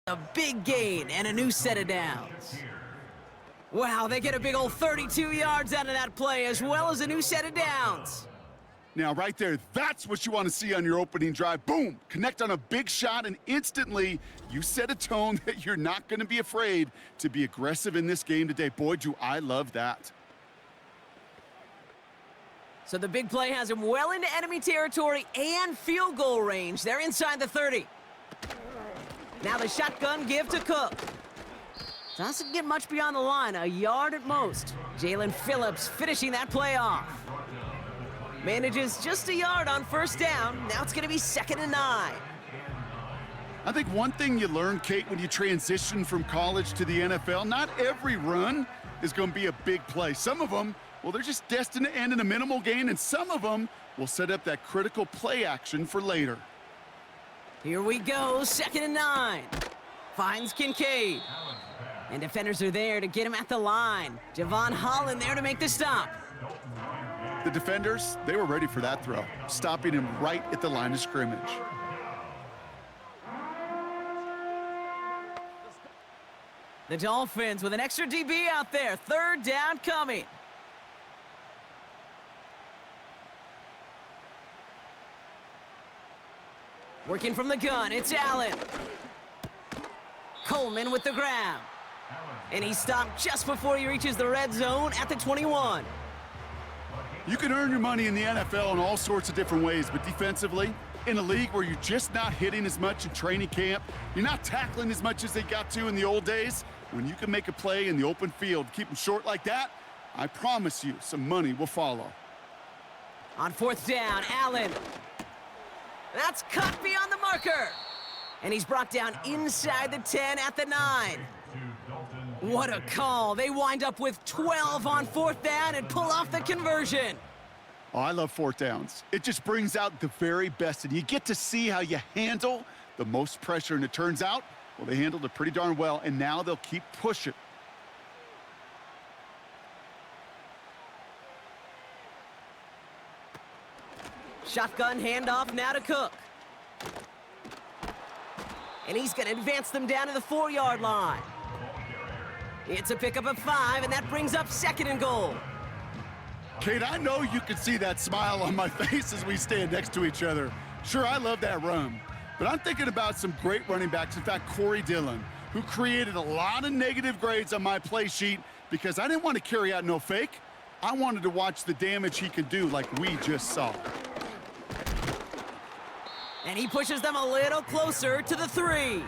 A big gain and a new set of downs. Wow, they get a big old 32 yards out of that play, as well as a new set of downs. Now, right there, that's what you want to see on your opening drive. Boom! Connect on a big shot, and instantly, you set a tone that you're not going to be afraid to be aggressive in this game today. Boy, do I love that. So the big play has him well into enemy territory and field goal range. They're inside the 30. Now the shotgun give to Cook. Doesn't get much beyond the line, a yard at most. Jalen Phillips finishing that play off. Manages just a yard on first down. Now it's going to be 2nd and 9. I think one thing you learn, Kate, when you transition from college to the NFL, not every run is going to be a big play. Some of them, well, they're just destined to end in a minimal gain, and some of them will set up that critical play action for later. Here we go, 2nd and 9. Finds Kincaid. And defenders are there to get him at the line. Javon Holland there to make the stop. The defenders, they were ready for that throw, stopping him right at the line of scrimmage. The Dolphins with an extra DB out there. 3rd down coming. Working from the gun, it's Allen. Coleman with the grab. And he stopped just before he reaches the red zone at the 21. You can earn your money in the NFL in all sorts of different ways, but defensively, in a league where you're just not hitting as much in training camp, you're not tackling as much as they got to in the old days, when you can make a play in the open field, keep them short like that, I promise you some money will follow. On 4th down, Allen. That's cut beyond the marker. And he's brought down inside the 10 at the 9. What a call. They wind up with 12 on 4th down and pull off the conversion. Oh, I love 4th downs. It just brings out the very best, and you get to see how you handle the most pressure, and it turns out, well, they handled it pretty darn well, and now they'll keep pushing. Shotgun handoff now to Cook. And he's going to advance them down to the 4-yard line. It's a pickup of 5, and that brings up 2nd and goal. Kate, I know you can see that smile on my face as we stand next to each other. Sure, I love that run, but I'm thinking about some great running backs. In fact, Corey Dillon, who created a lot of negative grades on my play sheet because I didn't want to carry out no fake. I wanted to watch the damage he could do like we just saw. And he pushes them a little closer to the 3.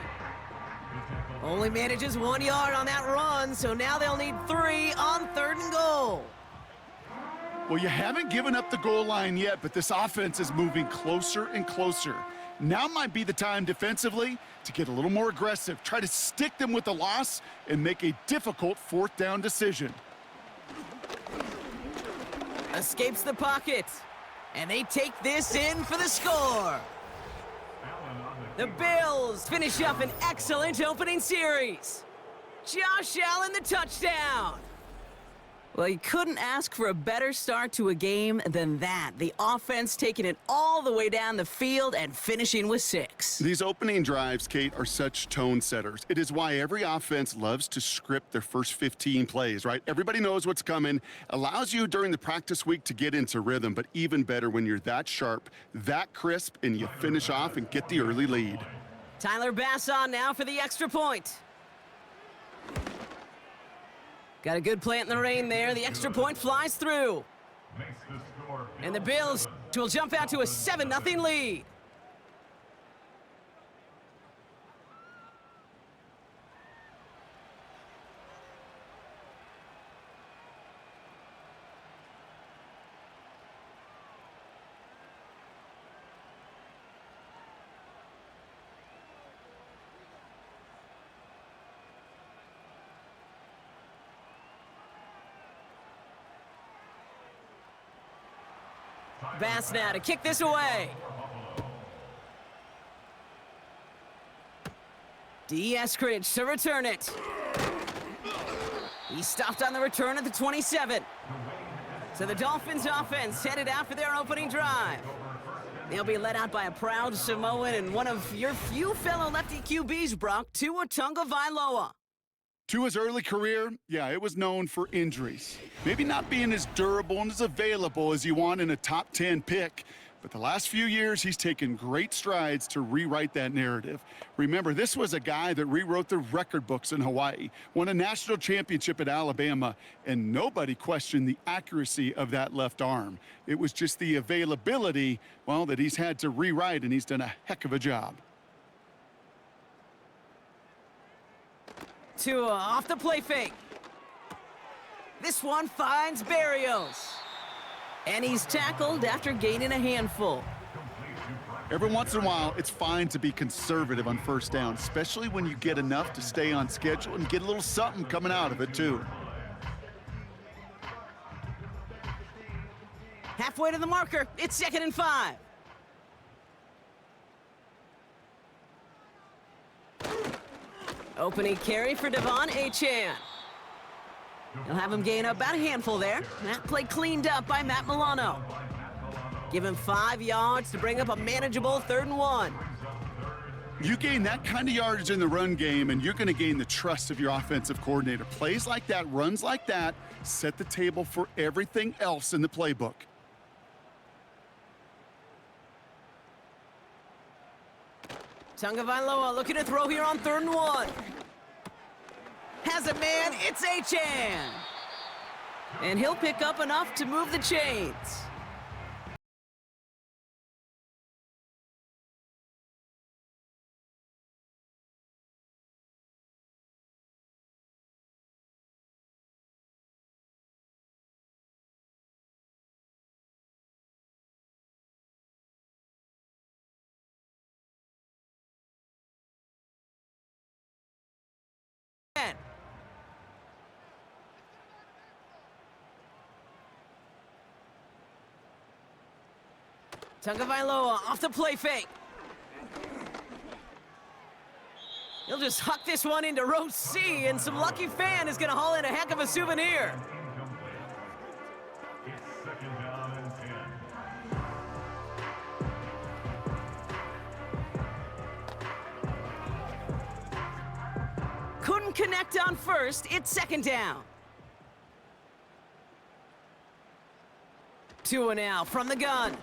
Only manages 1 yard on that run, so now they'll need 3 on 3rd and goal. Well, you haven't given up the goal line yet, but this offense is moving closer and closer. Now might be the time defensively to get a little more aggressive, try to stick them with the loss, and make a difficult 4th down decision. Escapes the pocket, and they take this in for the score. The Bills finish up an excellent opening series. Josh Allen, the touchdown. Well, you couldn't ask for a better start to a game than that. The offense taking it all the way down the field and finishing with 6. These opening drives, Kate, are such tone setters. It is why every offense loves to script their first 15 plays, right? Everybody knows what's coming. Allows you during the practice week to get into rhythm, but even better when you're that sharp, that crisp, and you finish off and get the early lead. Tyler Bass on now for the extra point. Got a good plant in the rain there. The extra point flies through. And the Bills will jump out to a 7-0 lead. Bass now to kick this away. D. Eskridge to return it. He stopped on the return at the 27. So the Dolphins offense headed out for their opening drive. They'll be led out by a proud Samoan and one of your few fellow lefty QBs, Brock, Tua Tagovailoa. Tua's early career, yeah, it was known for injuries. Maybe not being as durable and as available as you want in a top 10 pick. But the last few years, he's taken great strides to rewrite that narrative. Remember, this was a guy that rewrote the record books in Hawaii, won a national championship at Alabama, and nobody questioned the accuracy of that left arm. It was just the availability, well, that he's had to rewrite, and he's done a heck of a job. Tua off the play fake. This one finds Barrios. And he's tackled after gaining a handful. Every once in a while, it's fine to be conservative on first down, especially when you get enough to stay on schedule and get a little something coming out of it, too. Halfway to the marker, it's 2nd and 5. Opening carry for Devon Achane. He'll have him gain about a handful there. That play cleaned up by Matt Milano. Give him 5 yards to bring up a manageable 3rd and 1. You gain that kind of yardage in the run game, and you're going to gain the trust of your offensive coordinator. Plays like that, runs like that, set the table for everything else in the playbook. Tagovailoa looking to throw here on 3rd and 1. Has a man, it's Achane. And he'll pick up enough to move the chains. Tagovailoa off the play fake. He'll just huck this one into row C, and some lucky fan is going to haul in a heck of a souvenir. Couldn't connect on first. It's 2nd down. Tua now from the gun.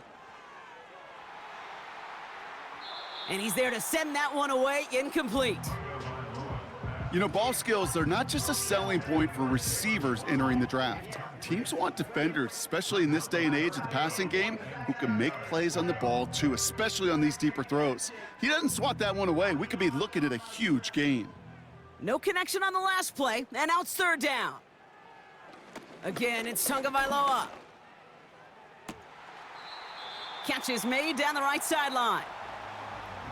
And he's there to send that one away, incomplete. You know, ball skills are not just a selling point for receivers entering the draft. Teams want defenders, especially in this day and age of the passing game, who can make plays on the ball too, especially on these deeper throws. He doesn't swat that one away. We could be looking at a huge gain. No connection on the last play, and now it's 3rd down. Again, it's Tagovailoa. Catch is made down the right sideline.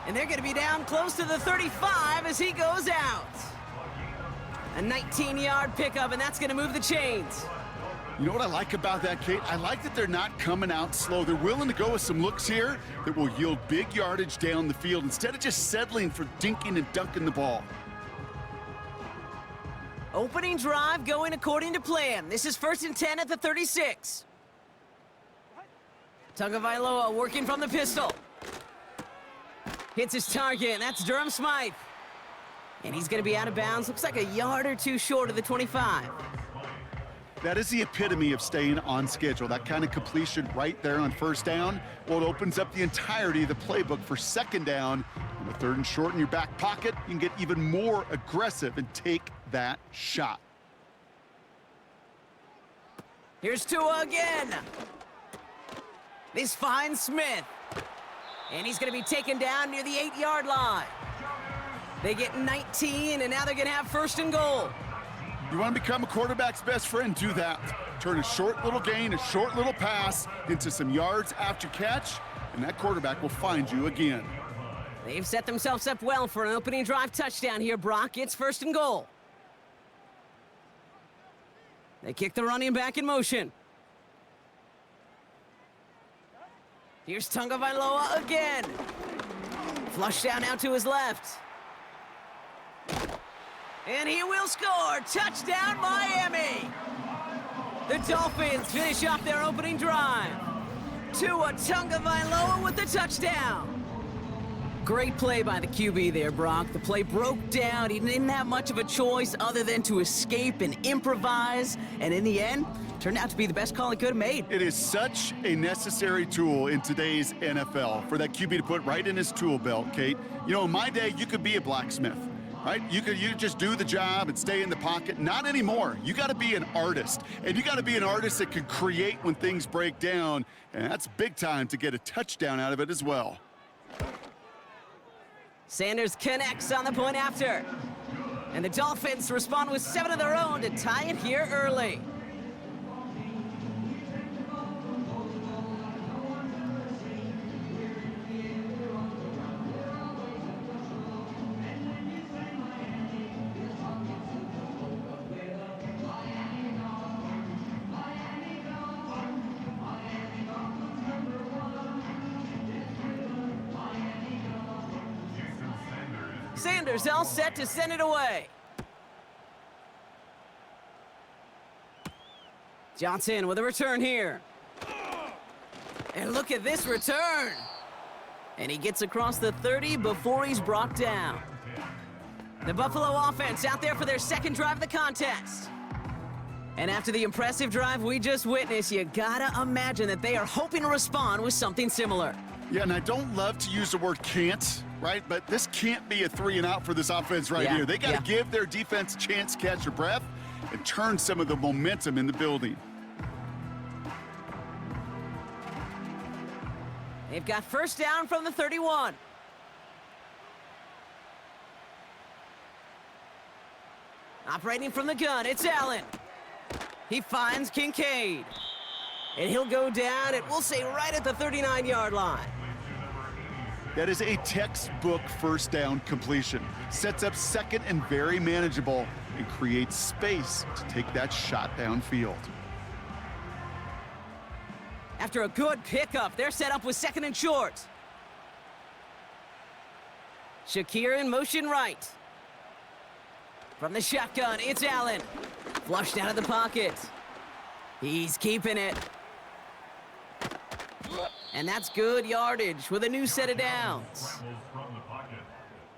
And they're going to be down close to the 35 as he goes out. A 19-yard pickup, and that's going to move the chains. You know what I like about that, Kate? I like that they're not coming out slow. They're willing to go with some looks here that will yield big yardage down the field instead of just settling for dinking and dunking the ball. Opening drive going according to plan. This is 1st and 10 at the 36. Tagovailoa working from the pistol. Hits his target, and that's Durham Smythe. And he's going to be out of bounds. Looks like a yard or two short of the 25. That is the epitome of staying on schedule. That kind of completion right there on 1st down. Well, it opens up the entirety of the playbook for 2nd down. On the 3rd and short in your back pocket, you can get even more aggressive and take that shot. Here's Tua again. This finds Smith. And he's going to be taken down near the 8-yard line. They get 19, and now they're going to have 1st and goal. You want to become a quarterback's best friend, do that. Turn a short little gain, a short little pass into some yards after catch, and that quarterback will find you again. They've set themselves up well for an opening drive touchdown here, Brock. It's 1st and goal. They kick the running back in motion. Here's Tagovailoa again. Flush down now to his left. And he will score. Touchdown, Miami. The Dolphins finish off their opening drive. Tua Tagovailoa with the touchdown. Great play by the QB there, Brock. The play broke down. He didn't have much of a choice other than to escape and improvise. And in the end, turned out to be the best call he could have made. It is such a necessary tool in today's NFL for that QB to put right in his tool belt, Kate. You know, in my day, you could be a blacksmith, right? You just do the job and stay in the pocket. Not anymore. You got to be an artist. And you got to be an artist that can create when things break down. And that's big time to get a touchdown out of it as well. Sanders connects on the point after. And the Dolphins respond with 7 of their own to tie it here early. Sanders all set to send it away. Johnson with a return here. And look at this return. And he gets across the 30 before he's brought down. The Buffalo offense out there for their second drive of the contest. And after the impressive drive we just witnessed, you gotta imagine that they are hoping to respond with something similar. Yeah, and I don't love to use the word can't, right? But this can't be a 3 and out for this offense right here. They got to give their defense a chance to catch their breath and turn some of the momentum in the building. They've got first down from the 31. Operating from the gun, it's Allen. He finds Kincaid. And he'll go down, and we'll say right at the 39-yard line. That is a textbook first down completion. Sets up second and very manageable and creates space to take that shot downfield. After a good pickup, they're set up with second and short. Shakir in motion right. From the shotgun, it's Allen. Flushed out of the pocket. He's keeping it. And that's good yardage with a new set of downs.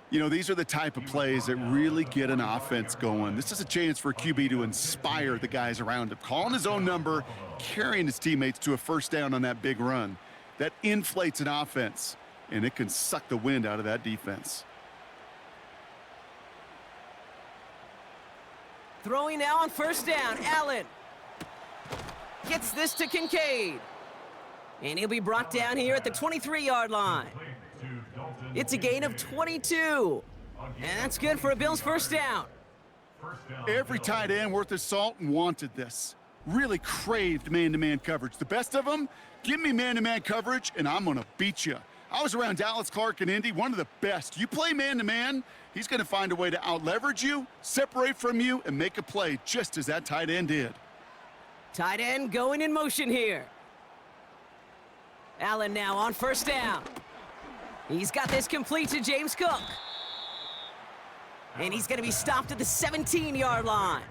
You know, these are the type of plays that really get an offense going. This is a chance for a QB to inspire the guys around him. Calling his own number, carrying his teammates to a first down on that big run. That inflates an offense, and it can suck the wind out of that defense. Throwing now on first down, Allen. Gets this to Kincaid. And he'll be brought down here at the 23-yard line. It's a gain of 22. And that's good for a Bills first down. Every tight end worth his salt wanted this. Really craved man-to-man coverage. The best of them, give me man-to-man coverage, and I'm going to beat you. I was around Dallas Clark and Indy, one of the best. You play man-to-man, he's going to find a way to out-leverage you, separate from you, and make a play just as that tight end did. Tight end going in motion here. Allen now on first down. He's got this complete to James Cook. And he's going to be stopped at the 17-yard line.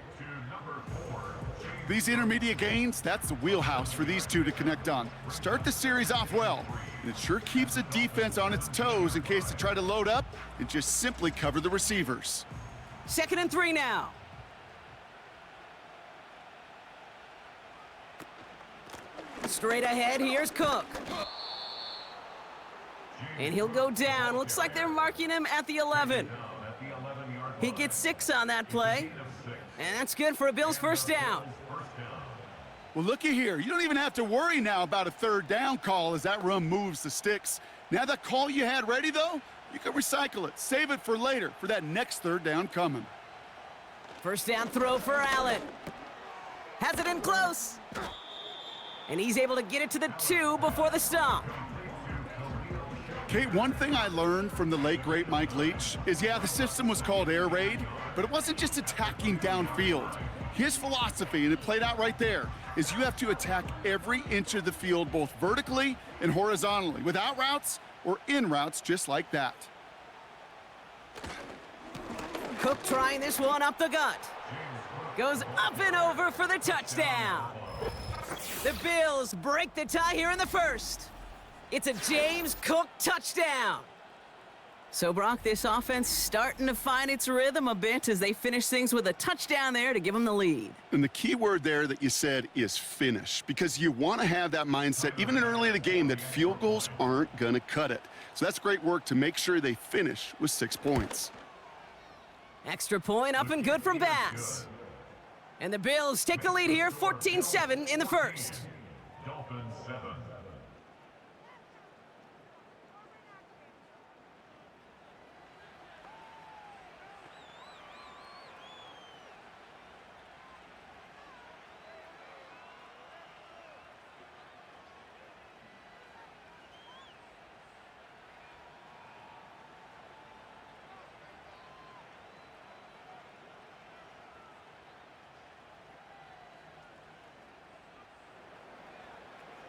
These intermediate gains, that's the wheelhouse for these two to connect on. Start the series off well, and it sure keeps the defense on its toes in case they try to load up and just simply cover the receivers. 2nd and 3 now. Straight ahead, here's Cook. And he'll go down. Looks like they're marking him at the 11. He gets 6 on that play. And that's good for a Bills first down. Well, looky here. You don't even have to worry now about a third down call as that run moves the sticks. Now that call you had ready, though, you can recycle it. Save it for later for that next third down coming. First down throw for Allen. Has it in close. And he's able to get it to the 2 before the stop. Kate, one thing I learned from the late, great Mike Leach is, yeah, the system was called air raid, but it wasn't just attacking downfield. His philosophy, and it played out right there, is you have to attack every inch of the field, both vertically and horizontally, without routes or in routes just like that. Cook trying this one up the gut. Goes up and over for the touchdown. The Bills break the tie here in the first. It's a James Cook touchdown. So, Brock, this offense starting to find its rhythm a bit as they finish things with a touchdown there to give them the lead. And the key word there that you said is finish, because you want to have that mindset, even in early in the game, that field goals aren't going to cut it. So that's great work to make sure they finish with 6 points. Extra point up and good from Bass. And the Bills take the lead here, 14-7 in the first. Dolphins 7.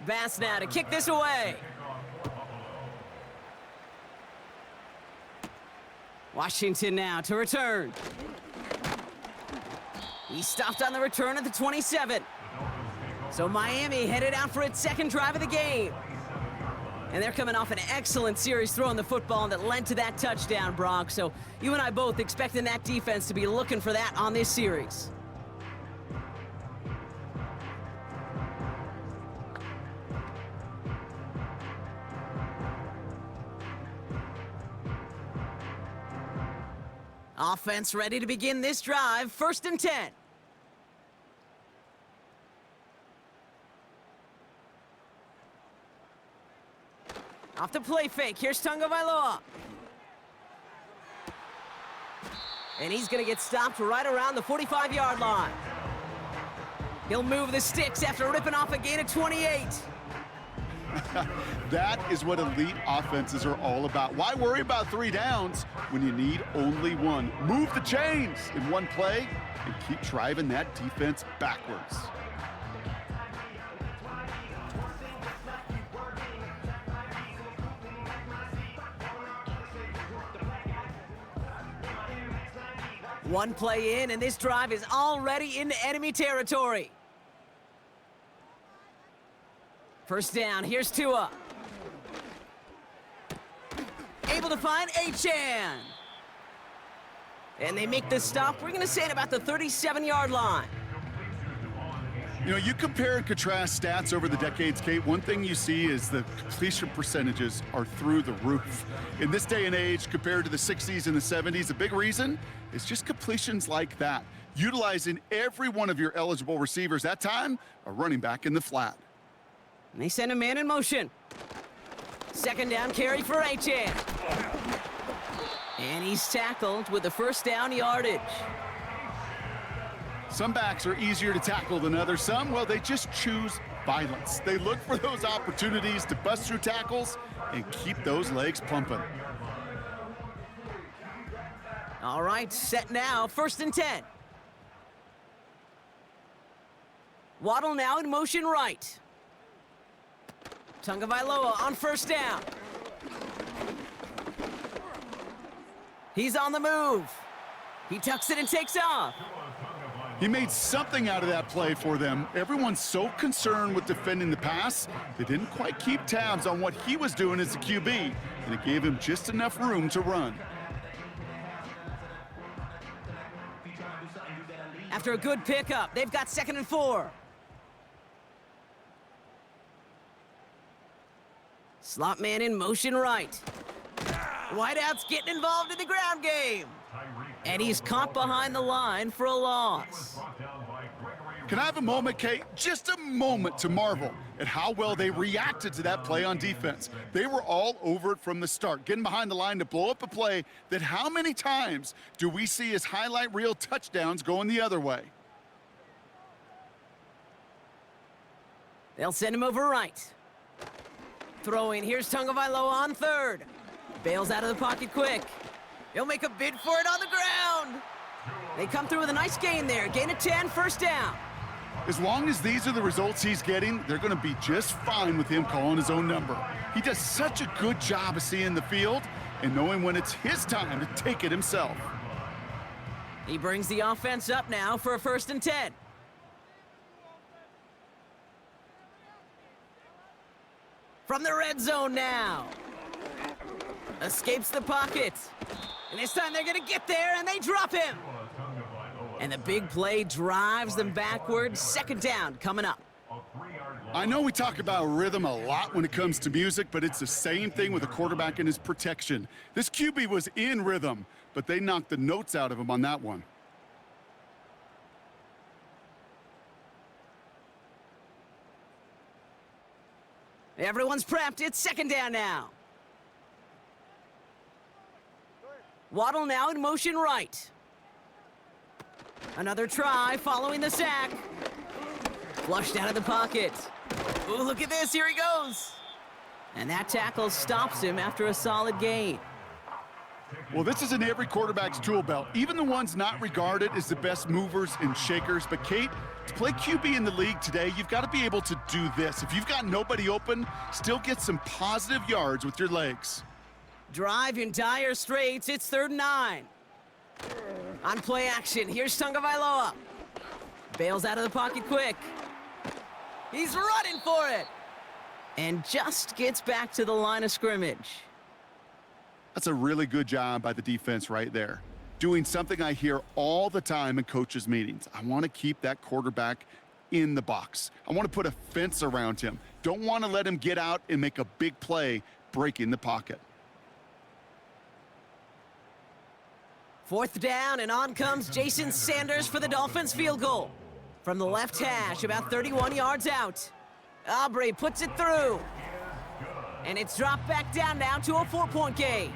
Bass now to kick this away. Washington now to return. He stopped on the return at the 27. So Miami headed out for its second drive of the game. And they're coming off an excellent series throwing the football that led to that touchdown, Brock. So you and I both expecting that defense to be looking for that on this series. Offense ready to begin this drive, 1st and 10. Off the play fake, here's Tagovailoa. And he's gonna get stopped right around the 45-yard line. He'll move the sticks after ripping off a gain of 28. That is what elite offenses are all about. Why worry about 3 downs when you need only 1? Move the chains in one play and keep driving that defense backwards. One play in, and this drive is already into enemy territory. First down, here's Tua. Able to find Achan. And they make the stop, we're going to say, at about the 37-yard line. You know, you compare and contrast stats over the decades, Kate. One thing you see is the completion percentages are through the roof. In this day and age, compared to the 60s and the 70s, a big reason is just completions like that. Utilizing every one of your eligible receivers. That time, a running back in the flat. And they send a man in motion. Second down carry for Achan. And he's tackled with the first down yardage. Some backs are easier to tackle than others. Some, well, they just choose violence. They look for those opportunities to bust through tackles and keep those legs pumping. All right, set now, 1st and 10. Waddle now in motion right. Tagovailoa on first down. He's on the move. He tucks it and takes off. He made something out of that play for them. Everyone's so concerned with defending the pass, they didn't quite keep tabs on what he was doing as a QB, and it gave him just enough room to run. After a good pickup, they've got 2nd and 4. Slot man in motion right. Wideout's getting involved in the ground game. And he's caught behind the line for a loss. Can I have a moment, Kate? Just a moment to marvel at how well they reacted to that play on defense. They were all over it from the start, getting behind the line to blow up a play that how many times do we see as highlight reel touchdowns going the other way? They'll send him over right. Throwing, here's Tagovailoa on 3rd. Bails out of the pocket quick. He'll make a bid for it on the ground. They come through with a nice gain there. Gain of 10, first down. As long as these are the results he's getting, they're going to be just fine with him calling his own number. He does such a good job of seeing the field and knowing when it's his time to take it himself. He brings the offense up now for a 1st and 10. From the red zone now. Escapes the pocket. And this time they're going to get there, and they drop him. And the big play drives them backwards. Second down coming up. I know we talk about rhythm a lot when it comes to music, but it's the same thing with a quarterback and his protection. This QB was in rhythm, but they knocked the notes out of him on that one. Everyone's prepped. It's second down now. Waddle now in motion right. Another try following the sack. Flushed out of the pocket. Ooh, look at this. Here he goes. And that tackle stops him after a solid gain. Well, this is in every quarterback's tool belt, even the ones not regarded as the best movers and shakers. But, Kate, to play QB in the league today, you've got to be able to do this. If you've got nobody open, still get some positive yards with your legs. Drive in dire straits. It's 3rd and 9. On play action, here's Tagovailoa. Bails out of the pocket quick. He's running for it. And just gets back to the line of scrimmage. That's a really good job by the defense right there. Doing something I hear all the time in coaches' meetings. I want to keep that quarterback in the box. I want to put a fence around him. Don't want to let him get out and make a big play breaking the pocket. 4th down, and on comes Jason Sanders for the Dolphins field goal. From the left hash, about 31 yards out. Aubrey puts it through. And it's dropped back down now to a 4-point game.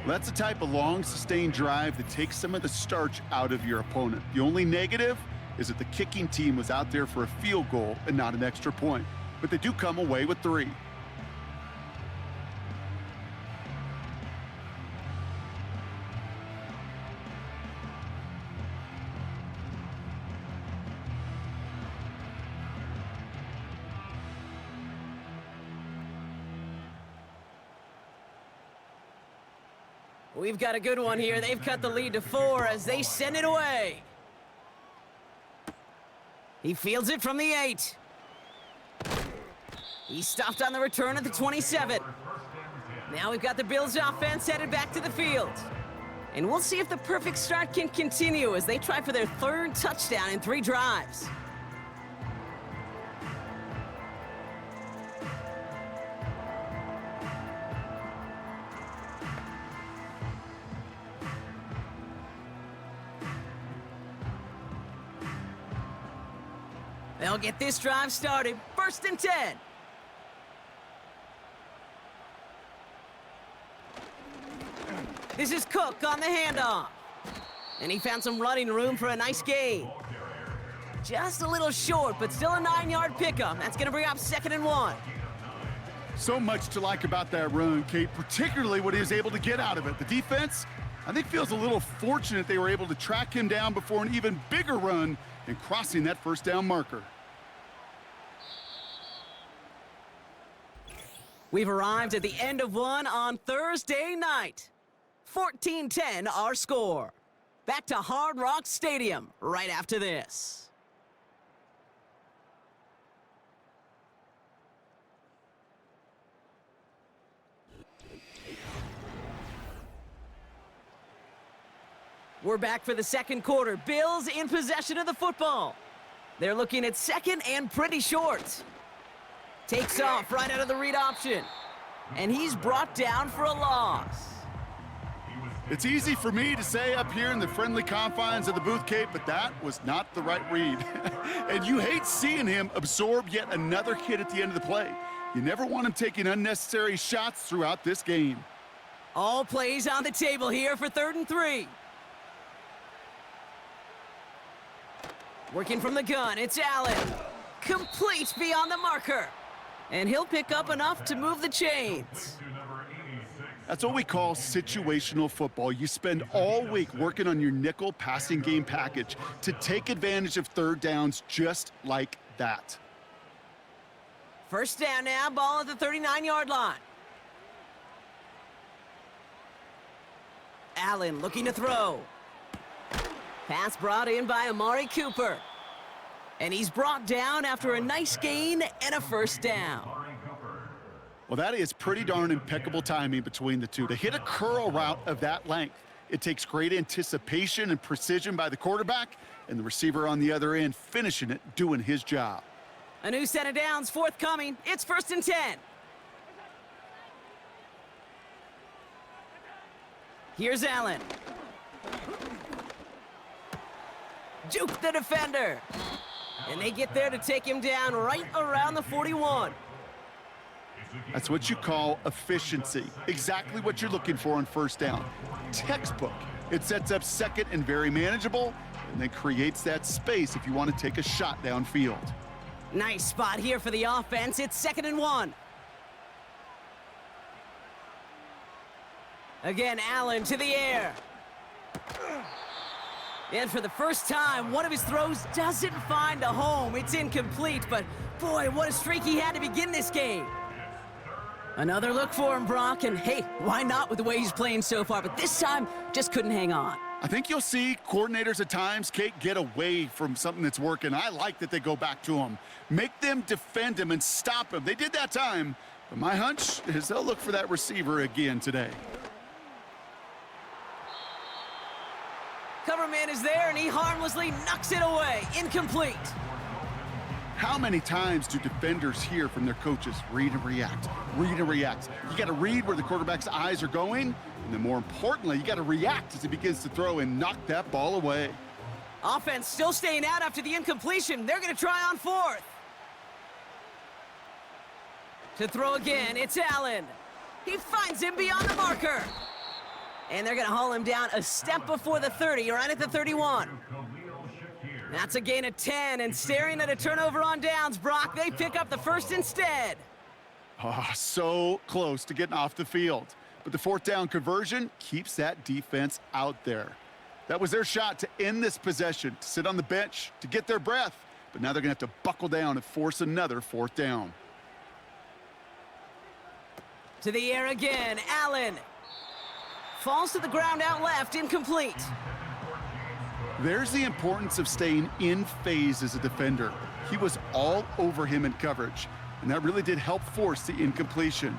That's the type of long, sustained drive that takes some of the starch out of your opponent. The only negative is that the kicking team was out there for a field goal and not an extra point. But they do come away with 3. We've got a good one here. They've cut the lead to 4 as they send it away. He fields it from the 8. He's stopped on the return at the 27. Now we've got the Bills offense headed back to the field. And we'll see if the perfect start can continue as they try for their 3rd touchdown in 3 drives. They'll get this drive started. 1st and 10. This is Cook on the handoff. And he found some running room for a nice gain. Just a little short, but still a 9-yard pickup. That's going to bring up 2nd and 1. So much to like about that run, Kate, particularly what he was able to get out of it. The defense, I think, feels a little fortunate they were able to track him down before an even bigger run and crossing that 1st down marker. We've arrived at the end of one on Thursday night. 14-10 our score. Back to Hard Rock Stadium right after this. We're back for the 2nd quarter. Bills in possession of the football. They're looking at 2nd and pretty short. Takes off right out of the read option. And he's brought down for a loss. It's easy for me to say up here in the friendly confines of the booth, Kate, but that was not the right read. And you hate seeing him absorb yet another hit at the end of the play. You never want him taking unnecessary shots throughout this game. All plays on the table here for 3rd and 3. Working from the gun, it's Allen. Complete beyond the marker. And he'll pick up enough to move the chains. That's what we call situational football. You spend all week working on your nickel passing game package to take advantage of 3rd downs just like that. 1st down now, ball at the 39-yard line. Allen looking to throw. Pass brought in by Amari Cooper. And he's brought down after a nice gain and a 1st down. Well, that is pretty darn impeccable timing between the two. To hit a curl route of that length, it takes great anticipation and precision by the quarterback, and the receiver on the other end finishing it, doing his job. A new set of downs forthcoming. It's 1st and 10. Here's Allen. Juke the defender. And they get there to take him down right around the 41. That's what you call efficiency. Exactly what you're looking for on 1st down. Textbook. It sets up 2nd and very manageable, and then creates that space if you want to take a shot downfield. Nice spot here for the offense. It's 2nd and 1. Again, Allen to the air. And for the first time, one of his throws doesn't find a home. It's incomplete, but boy, what a streak he had to begin this game. Another look for him, Brock, and hey, why not with the way he's playing so far? But this time, just couldn't hang on. I think you'll see coordinators at times, Kate, get away from something that's working. I like that they go back to him. Make them defend him and stop him. They did that time, but my hunch is they'll look for that receiver again today. Cover man is there, and he harmlessly knocks it away. Incomplete. How many times do defenders hear from their coaches, read and react, read and react? You got to read where the quarterback's eyes are going, and then more importantly, you got to react as he begins to throw and knock that ball away. Offense still staying out after the incompletion. They're going to try on 4th. To throw again, it's Allen. He finds him beyond the marker. And they're going to haul him down a step before the 30, right at the 31. That's a gain of 10, and staring at a turnover on downs, Brock, they pick up the 1st instead. Oh, so close to getting off the field. But the 4th down conversion keeps that defense out there. That was their shot to end this possession, to sit on the bench, to get their breath. But now they're going to have to buckle down and force another 4th down. To the air again, Allen. Falls to the ground out left, incomplete. There's the importance of staying in phase as a defender. He was all over him in coverage, and that really did help force the incompletion.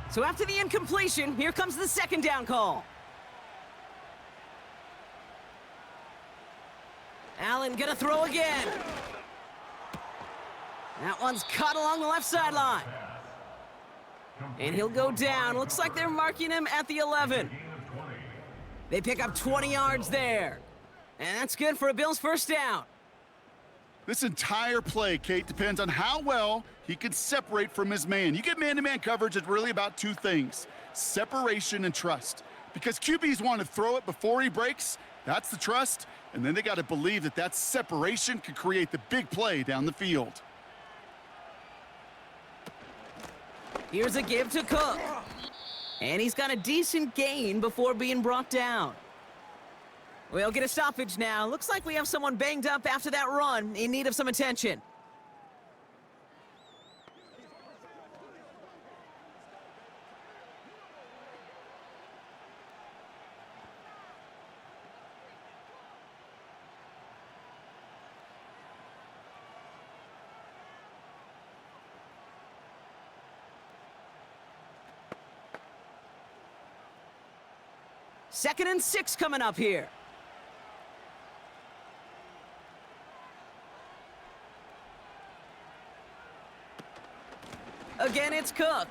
So after the incompletion, here comes the 2nd down call. Allen gonna throw again. That one's caught along the left sideline. And he'll go down. Looks like they're marking him at the 11. They pick up 20 yards there. And that's good for a Bills 1st down. This entire play, Kate, depends on how well he can separate from his man. You get man-to-man coverage, it's really about 2 things: separation and trust. Because QBs want to throw it before he breaks, that's the trust, and then they got to believe that that separation can create the big play down the field. Here's a give to Cook. And he's got a decent gain before being brought down. We'll get a stoppage now. Looks like we have someone banged up after that run, in need of some attention. Second and 6 coming up here. Again, it's Cook.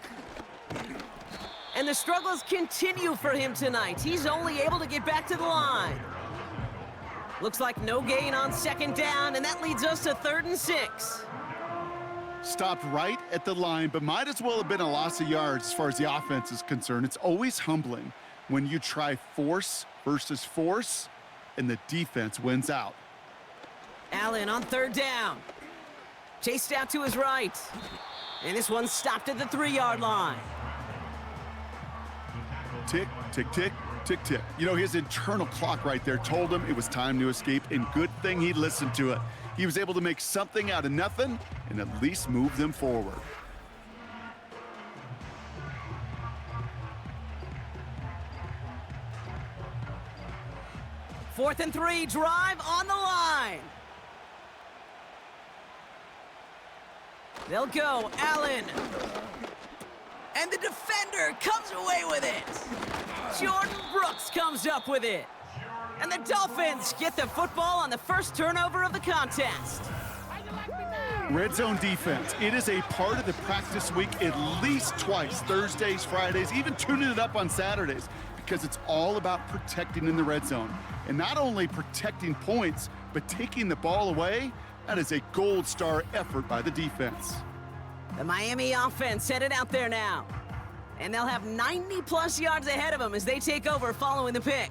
And the struggles continue for him tonight. He's only able to get back to the line. Looks like no gain on 2nd down, and that leads us to 3rd and 6. Stopped right at the line, but might as well have been a loss of yards as far as the offense is concerned. It's always humbling when you try force versus force, and the defense wins out. Allen on 3rd down. Chased out to his right. And this one stopped at the 3-yard line. Tick, tick, tick, tick, tick. You know, his internal clock right there told him it was time to escape, and good thing he listened to it. He was able to make something out of nothing and at least move them forward. Fourth and 3, drive on the line. They'll go, Allen. And the defender comes away with it. Jordan Brooks comes up with it. And the Dolphins get the football on the first turnover of the contest. Red zone defense. It is a part of the practice week at least twice, Thursdays, Fridays, even tuning it up on Saturdays, because it's all about protecting in the red zone. And not only protecting points, but taking the ball away. That is a gold star effort by the defense. The Miami offense headed out there now. And they'll have 90-plus yards ahead of them as they take over following the pick.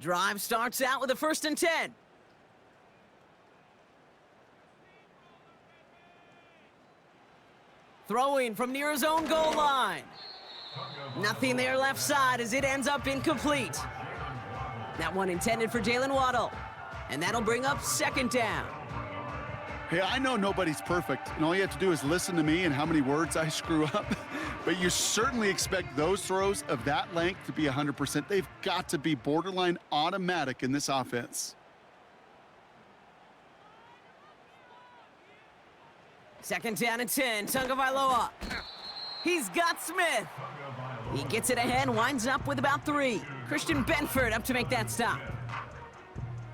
Drive starts out with a 1st and 10. Throwing from near his own goal line. Nothing there left side as it ends up incomplete. That one intended for Jalen Waddle. And that'll bring up 2nd down. Hey, I know nobody's perfect, and all you have to do is listen to me and how many words I screw up. But you certainly expect those throws of that length to be 100%. They've got to be borderline automatic in this offense. 2nd down and 10, Tagovailoa. He's got Smith. He gets it ahead, winds up with about 3. Christian Benford up to make that stop.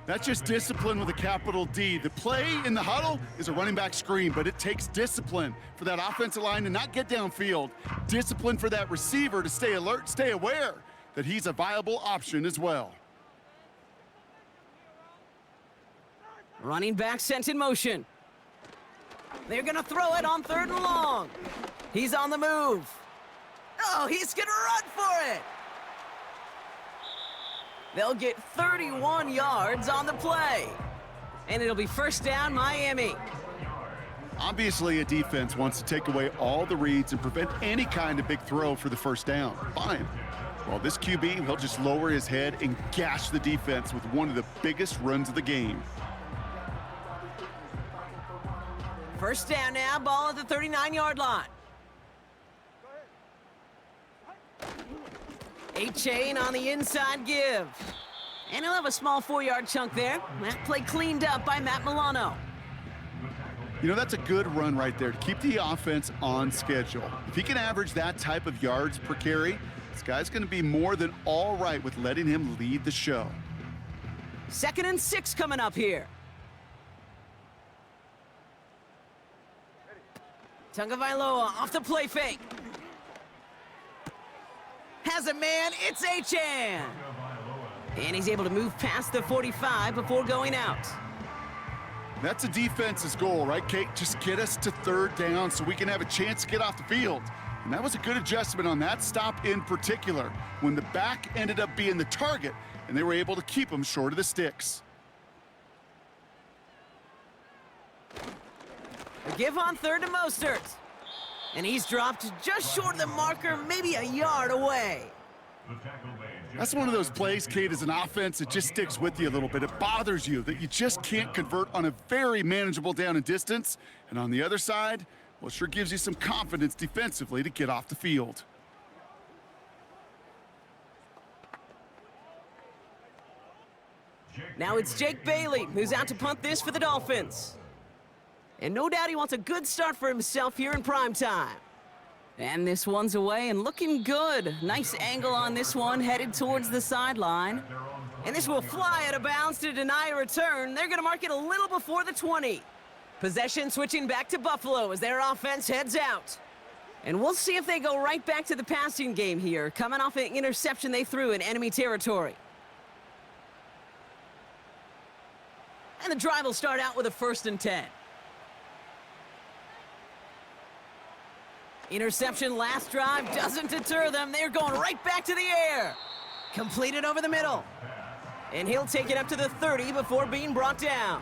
That's just discipline with a capital D. The play in the huddle is a running back screen, but it takes discipline for that offensive line to not get downfield. Discipline for that receiver to stay alert, stay aware that he's a viable option as well. Running back sent in motion. They're going to throw it on 3rd and long. He's on the move. Oh, he's going to run for it. They'll get 31 yards on the play. And it'll be 1st down, Miami. Obviously, a defense wants to take away all the reads and prevent any kind of big throw for the 1st down. Fine. Well, this QB, he'll just lower his head and gash the defense with one of the biggest runs of the game. 1st down now, ball at the 39-yard line. A-chain on the inside give. And he'll have a small 4-yard chunk there. That play cleaned up by Matt Milano. You know, that's a good run right there to keep the offense on schedule. If he can average that type of yards per carry, this guy's going to be more than all right with letting him lead the show. 2nd and 6 coming up here. Tagovailoa off the play fake. Has a man, it's Achan. And he's able to move past the 45 before going out. That's a defense's goal, right, Kate? Just get us to 3rd down so we can have a chance to get off the field. And that was a good adjustment on that stop in particular, when the back ended up being the target, and they were able to keep him short of the sticks. A give on 3rd to Mostert. And he's dropped just short of the marker, maybe a yard away. That's one of those plays, Kate, as an offense, it just sticks with you a little bit. It bothers you that you just can't convert on a very manageable down and distance. And on the other side, well, it sure gives you some confidence defensively to get off the field. Now it's Jake Bailey, who's out to punt this for the Dolphins. And no doubt he wants a good start for himself here in prime time. And this one's away and looking good. Nice angle on this one, headed towards the sideline. And this will fly out of bounds to deny a return. They're going to mark it a little before the 20. Possession switching back to Buffalo as their offense heads out. And we'll see if they go right back to the passing game here, coming off an interception they threw in enemy territory. And the drive will start out with a 1st and 10. Interception last drive doesn't deter them. They're going right back to the air. Completed over the middle. And he'll take it up to the 30 before being brought down.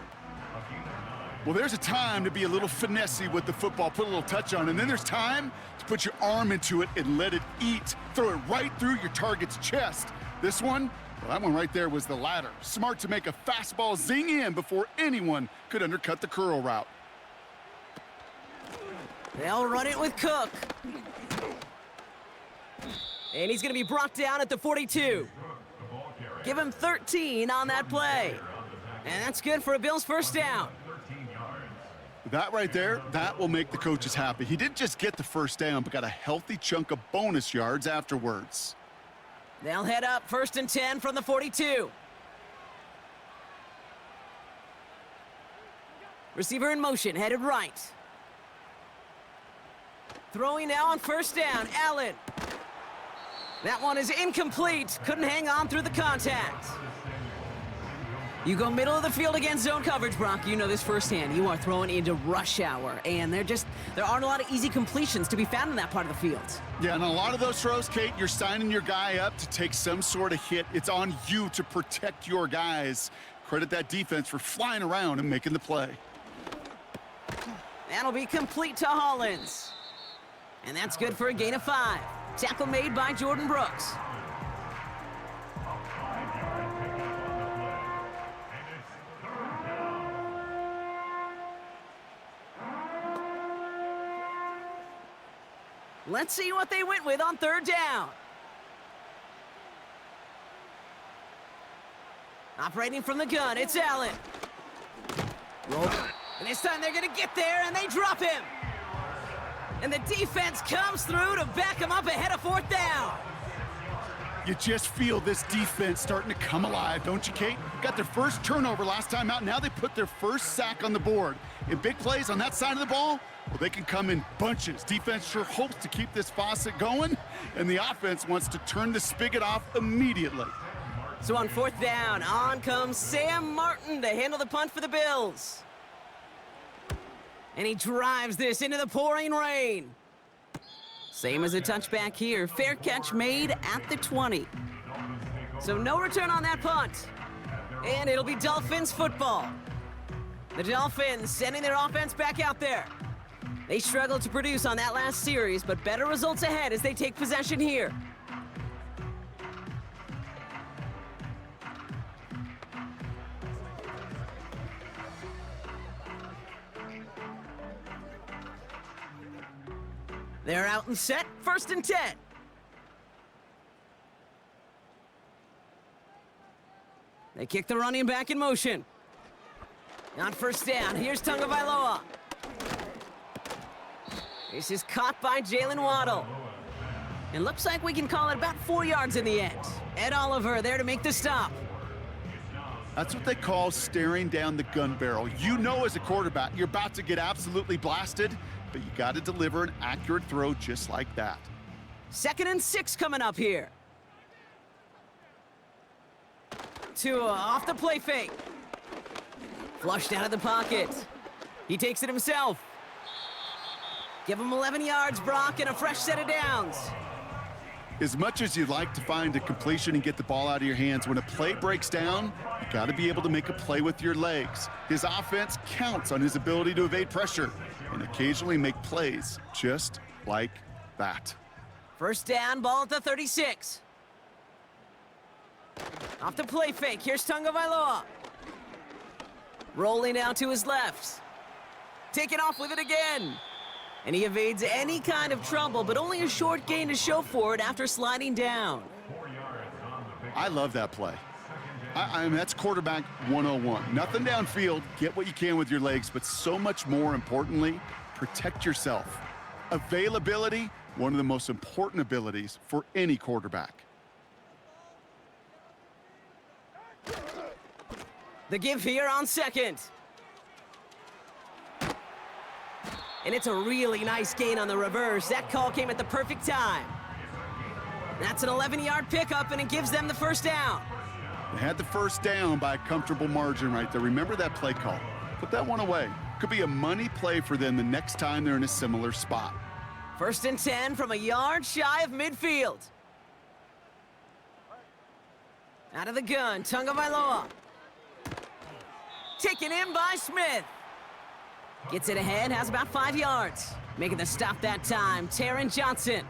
Well, there's a time to be a little finessey with the football, put a little touch on it, and then there's time to put your arm into it and let it eat. Throw it right through your target's chest. This one, Well, that one right there was the ladder. Smart to make a fastball zing in before anyone could undercut the curl route. They'll run it with Cook. And he's going to be brought down at the 42. Give him 13 on that play. And that's good for a Bills first down. That right there, that will make the coaches happy. He didn't just get the first down, but got a healthy chunk of bonus yards afterwards. They'll head up 1st and 10 from the 42. Receiver in motion, headed right. Throwing now on 1st down, Allen. That one is incomplete. Couldn't hang on through the contact. You go middle of the field against zone coverage, Brock. You know this firsthand. You are throwing into rush hour, and there aren't a lot of easy completions to be found in that part of the field. Yeah, and a lot of those throws, Kate, you're signing your guy up to take some sort of hit. It's on you to protect your guys. Credit that defense for flying around and making the play. That'll be complete to Hollins. And that's good for a gain of 5. Tackle made by Jordan Brooks. Let's see what they went with on 3rd down. Operating from the gun, it's Allen. Roll. And this time they're going to get there, and they drop him. And the defense comes through to back him up ahead of 4th down. You just feel this defense starting to come alive, don't you, Kate? Got their first turnover last time out. Now they put their first sack on the board. In big plays on that side of the ball, well, they can come in bunches. Defense sure hopes to keep this faucet going, and the offense wants to turn the spigot off immediately. So on 4th down, on comes Sam Martin to handle the punt for the Bills. And he drives this into the pouring rain. Same as a touchback here. Fair catch made at the 20. So no return on that punt. And it'll be Dolphins football. The Dolphins sending their offense back out there. They struggled to produce on that last series, but better results ahead as they take possession here. They're out and set, 1st and 10. They kick the running back in motion. On 1st down, here's Tagovailoa. This is caught by Jalen Waddle. It looks like we can call it about 4 yards in the end. Ed Oliver there to make the stop. That's what they call staring down the gun barrel. You know as a quarterback, you're about to get absolutely blasted, but you got to deliver an accurate throw just like that. 2nd and 6 coming up here. Tua off the play fake. Flushed out of the pocket. He takes it himself. Give him 11 yards, Brock, and a fresh set of downs. As much as you'd like to find a completion and get the ball out of your hands, when a play breaks down, you got to be able to make a play with your legs. His offense counts on his ability to evade pressure and occasionally make plays just like that. 1st down, ball at the 36. Off the play fake, here's Tagovailoa. Rolling out to his left. Taking off with it again. And he evades any kind of trouble, but only a short gain to show for it after sliding down. I love that play. I mean, that's quarterback 101. Nothing downfield, get what you can with your legs, but so much more importantly, protect yourself. Availability, one of the most important abilities for any quarterback. The give here on 2nd. And it's a really nice gain on the reverse. That call came at the perfect time. That's an 11-yard pickup, and it gives them the 1st down. They had the 1st down by a comfortable margin right there. Remember that play call. Put that one away. Could be a money play for them the next time they're in a similar spot. 1st and 10 from a yard shy of midfield. Out of the gun, Tagovailoa. Taken in by Smith. Gets it ahead, has about 5 yards. Making the stop that time, Taron Johnson.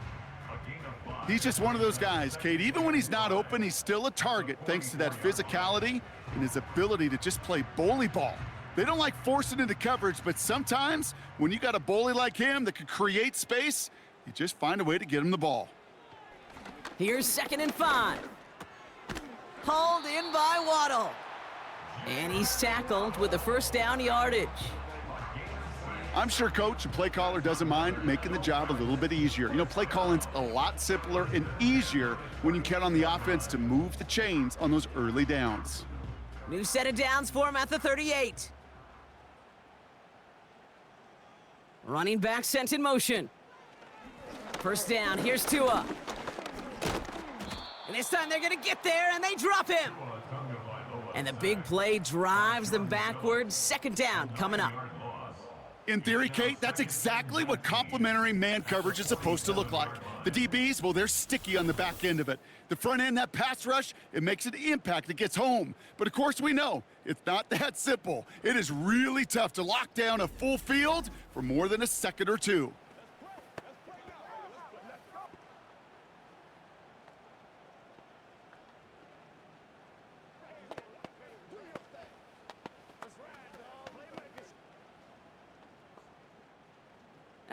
He's just one of those guys, Kate. Even when he's not open, he's still a target thanks to that physicality and his ability to just play bully ball. They don't like forcing into coverage, but sometimes when you got a bully like him that can create space, you just find a way to get him the ball. Here's 2nd and 5. Hauled in by Waddle. And he's tackled with the first down yardage. I'm sure coach and play caller doesn't mind making the job a little bit easier. You know, play calling's a lot simpler and easier when you count on the offense to move the chains on those early downs. New set of downs for him at the 38. Running back sent in motion. First down, here's Tua. And this time they're gonna get there and they drop him. And the big play drives them backwards. 2nd down coming up. In theory, Kate, that's exactly what complementary man coverage is supposed to look like. The DBs, well, they're sticky on the back end of it. The front end, that pass rush, it makes an impact. It gets home. But of course, we know it's not that simple. It is really tough to lock down a full field for more than a second or two.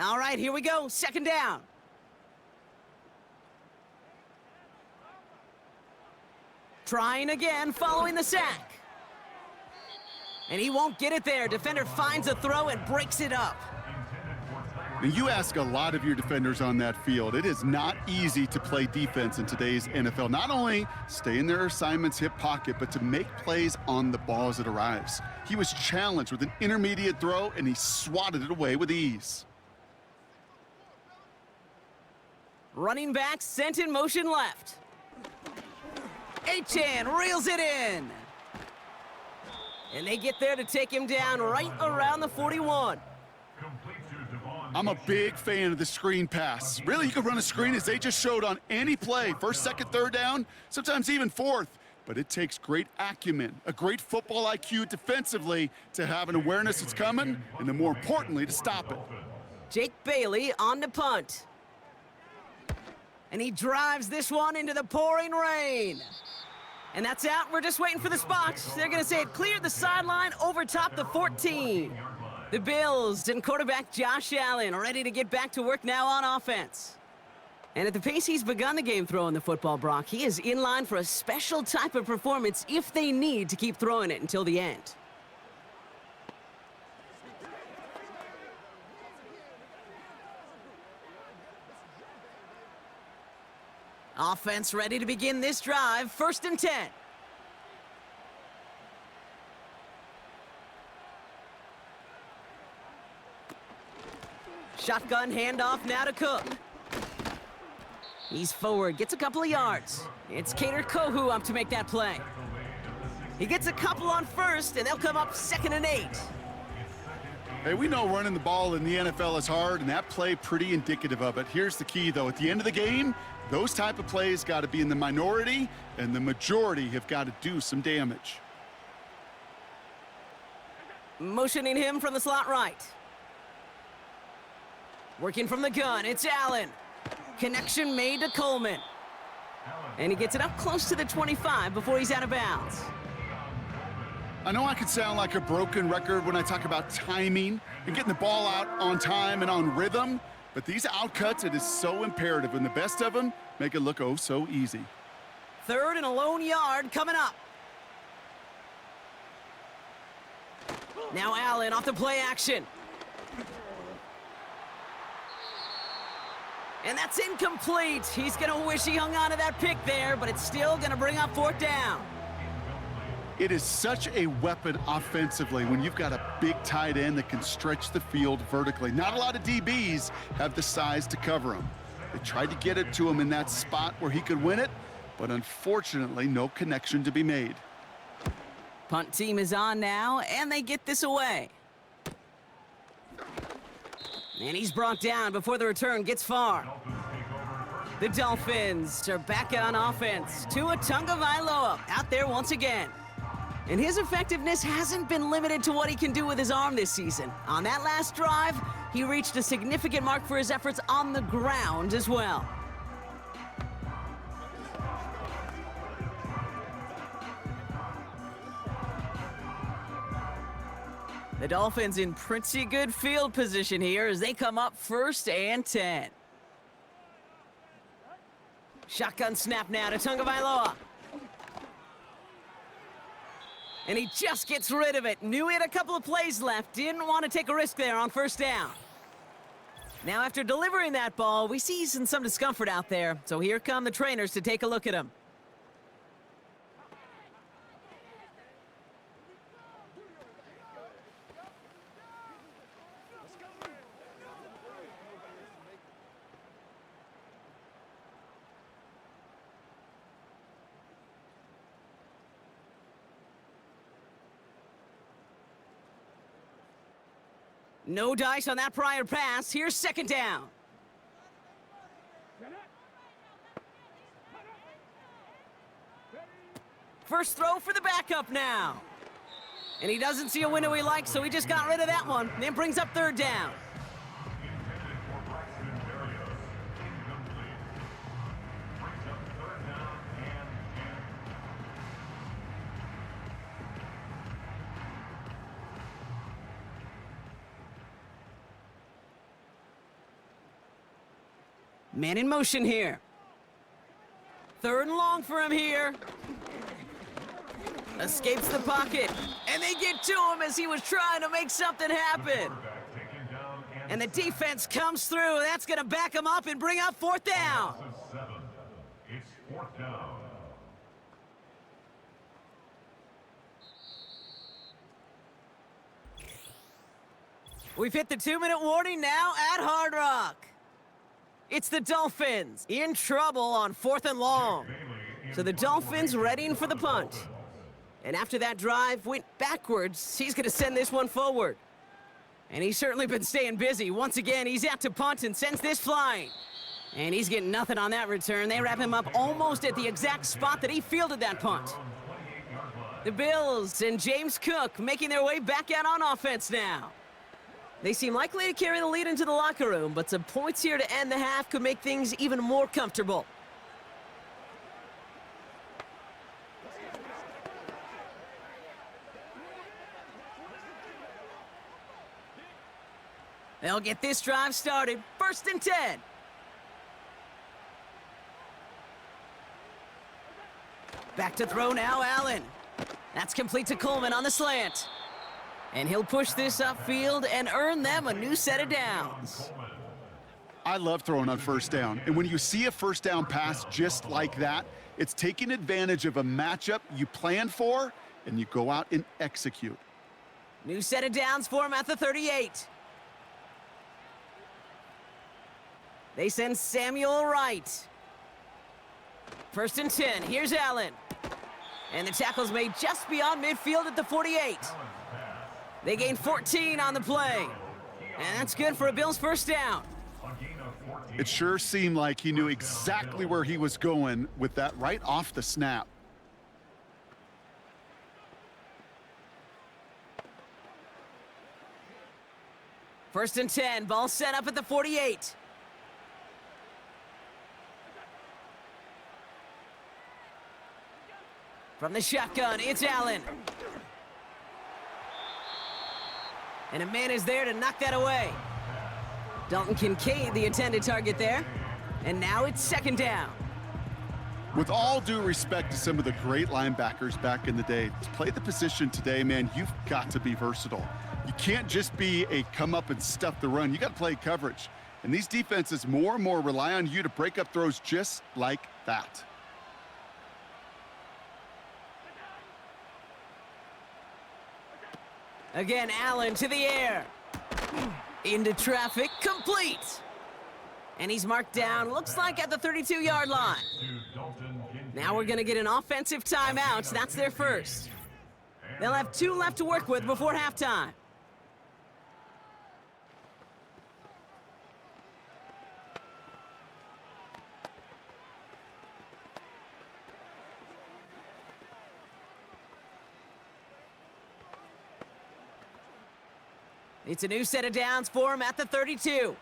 All right, here we go. 2nd down. Trying again, following the sack. And he won't get it there. Defender finds a throw and breaks it up. Now, you ask a lot of your defenders on that field. It is not easy to play defense in today's NFL. Not only stay in their assignment's hip pocket, but to make plays on the ball as it arrives. He was challenged with an intermediate throw, and he swatted it away with ease. Running back sent in motion left. Achane reels it in. And they get there to take him down right around the 41. I'm a big fan of the screen pass. Really, you can run a screen as they just showed on any play. 1st, 2nd, 3rd down, sometimes even 4th. But it takes great acumen, a great football IQ defensively to have an awareness it's coming, and then more importantly, to stop it. Jake Bailey on the punt. And he drives this one into the pouring rain. And that's out. We're just waiting for the spot. They're going to say it cleared the sideline over top the 14. The Bills and quarterback Josh Allen are ready to get back to work now on offense. And at the pace he's begun the game throwing the football, Brock, he is in line for a special type of performance if they need to keep throwing it until the end. Offense ready to begin this drive. 1st and 10. Shotgun handoff now to Cook. He's forward, gets a couple of yards. It's Kader Kohu up to make that play. He gets a couple on 1st, and they'll come up 2nd and 8. Hey, we know running the ball in the NFL is hard, and that play pretty indicative of it. Here's the key, though. At the end of the game, those type of plays got to be in the minority, and the majority have got to do some damage. Motioning him from the slot right. Working from the gun, it's Allen. Connection made to Coleman. And he gets it up close to the 25 before he's out of bounds. I know I could sound like a broken record when I talk about timing and getting the ball out on time and on rhythm, but these outcuts, it is so imperative, and the best of them make it look oh so easy. 3rd and a lone yard coming up. Now Allen off the play action. And that's incomplete. He's going to wish he hung on to that pick there, but it's still going to bring up 4th down. It is such a weapon offensively when you've got a big tight end that can stretch the field vertically. Not a lot of DBs have the size to cover him. They tried to get it to him in that spot where he could win it, but unfortunately, no connection to be made. Punt team is on now, and they get this away. And he's brought down before the return gets far. The Dolphins are back on offense. Tua Tagovailoa out there once again. And his effectiveness hasn't been limited to what he can do with his arm this season. On that last drive, he reached a significant mark for his efforts on the ground as well. The Dolphins in pretty good field position here as they come up 1st and 10. Shotgun snap now to Tagovailoa. And he just gets rid of it. Knew he had a couple of plays left. Didn't want to take a risk there on 1st down. Now after delivering that ball, we see some discomfort out there. So here come the trainers to take a look at him. No dice on that prior pass. Here's 2nd down. First throw for the backup now. And he doesn't see a window he likes, so he just got rid of that one. Then brings up 3rd down. Man in motion here. 3rd and long for him here. Escapes the pocket. And they get to him as he was trying to make something happen. And the defense comes through. That's going to back him up and bring up 4th down. It's 4th down. We've hit the 2-minute warning now at Hard Rock. It's the Dolphins in trouble on 4th and long. So the Dolphins readying for the punt. And after that drive went backwards, he's going to send this one forward. And he's certainly been staying busy. Once again, he's out to punt and sends this flying. And he's getting nothing on that return. They wrap him up almost at the exact spot that he fielded that punt. The Bills and James Cook making their way back out on offense now. They seem likely to carry the lead into the locker room, but some points here to end the half could make things even more comfortable. They'll get this drive started. 1st and 10. Back to throw now, Allen. That's complete to Coleman on the slant. And he'll push this upfield and earn them a new set of downs. I love throwing on 1st down. And when you see a 1st down pass just like that, it's taking advantage of a matchup you planned for, and you go out and execute. New set of downs for him at the 38. They send Samuel right. 1st and 10. Here's Allen. And the tackle's made just beyond midfield at the 48. They gain 14 on the play. And that's good for a Bills 1st down. It sure seemed like he knew exactly where he was going with that right off the snap. First and 10. Ball set up at the 48. From the shotgun, it's Allen. And a man is there to knock that away. Dalton Kincaid, the intended target there. And now it's 2nd down. With all due respect to some of the great linebackers back in the day, to play the position today, man, you've got to be versatile. You can't just be a come up and stuff the run. You got to play coverage. And these defenses more and more rely on you to break up throws just like that. Again, Allen to the air. Into traffic, complete. And he's marked down, looks like at the 32-yard line. Now we're going to get an offensive timeout. That's their first. They'll have 2 left to work with before halftime. It's a new set of downs for him at the 32.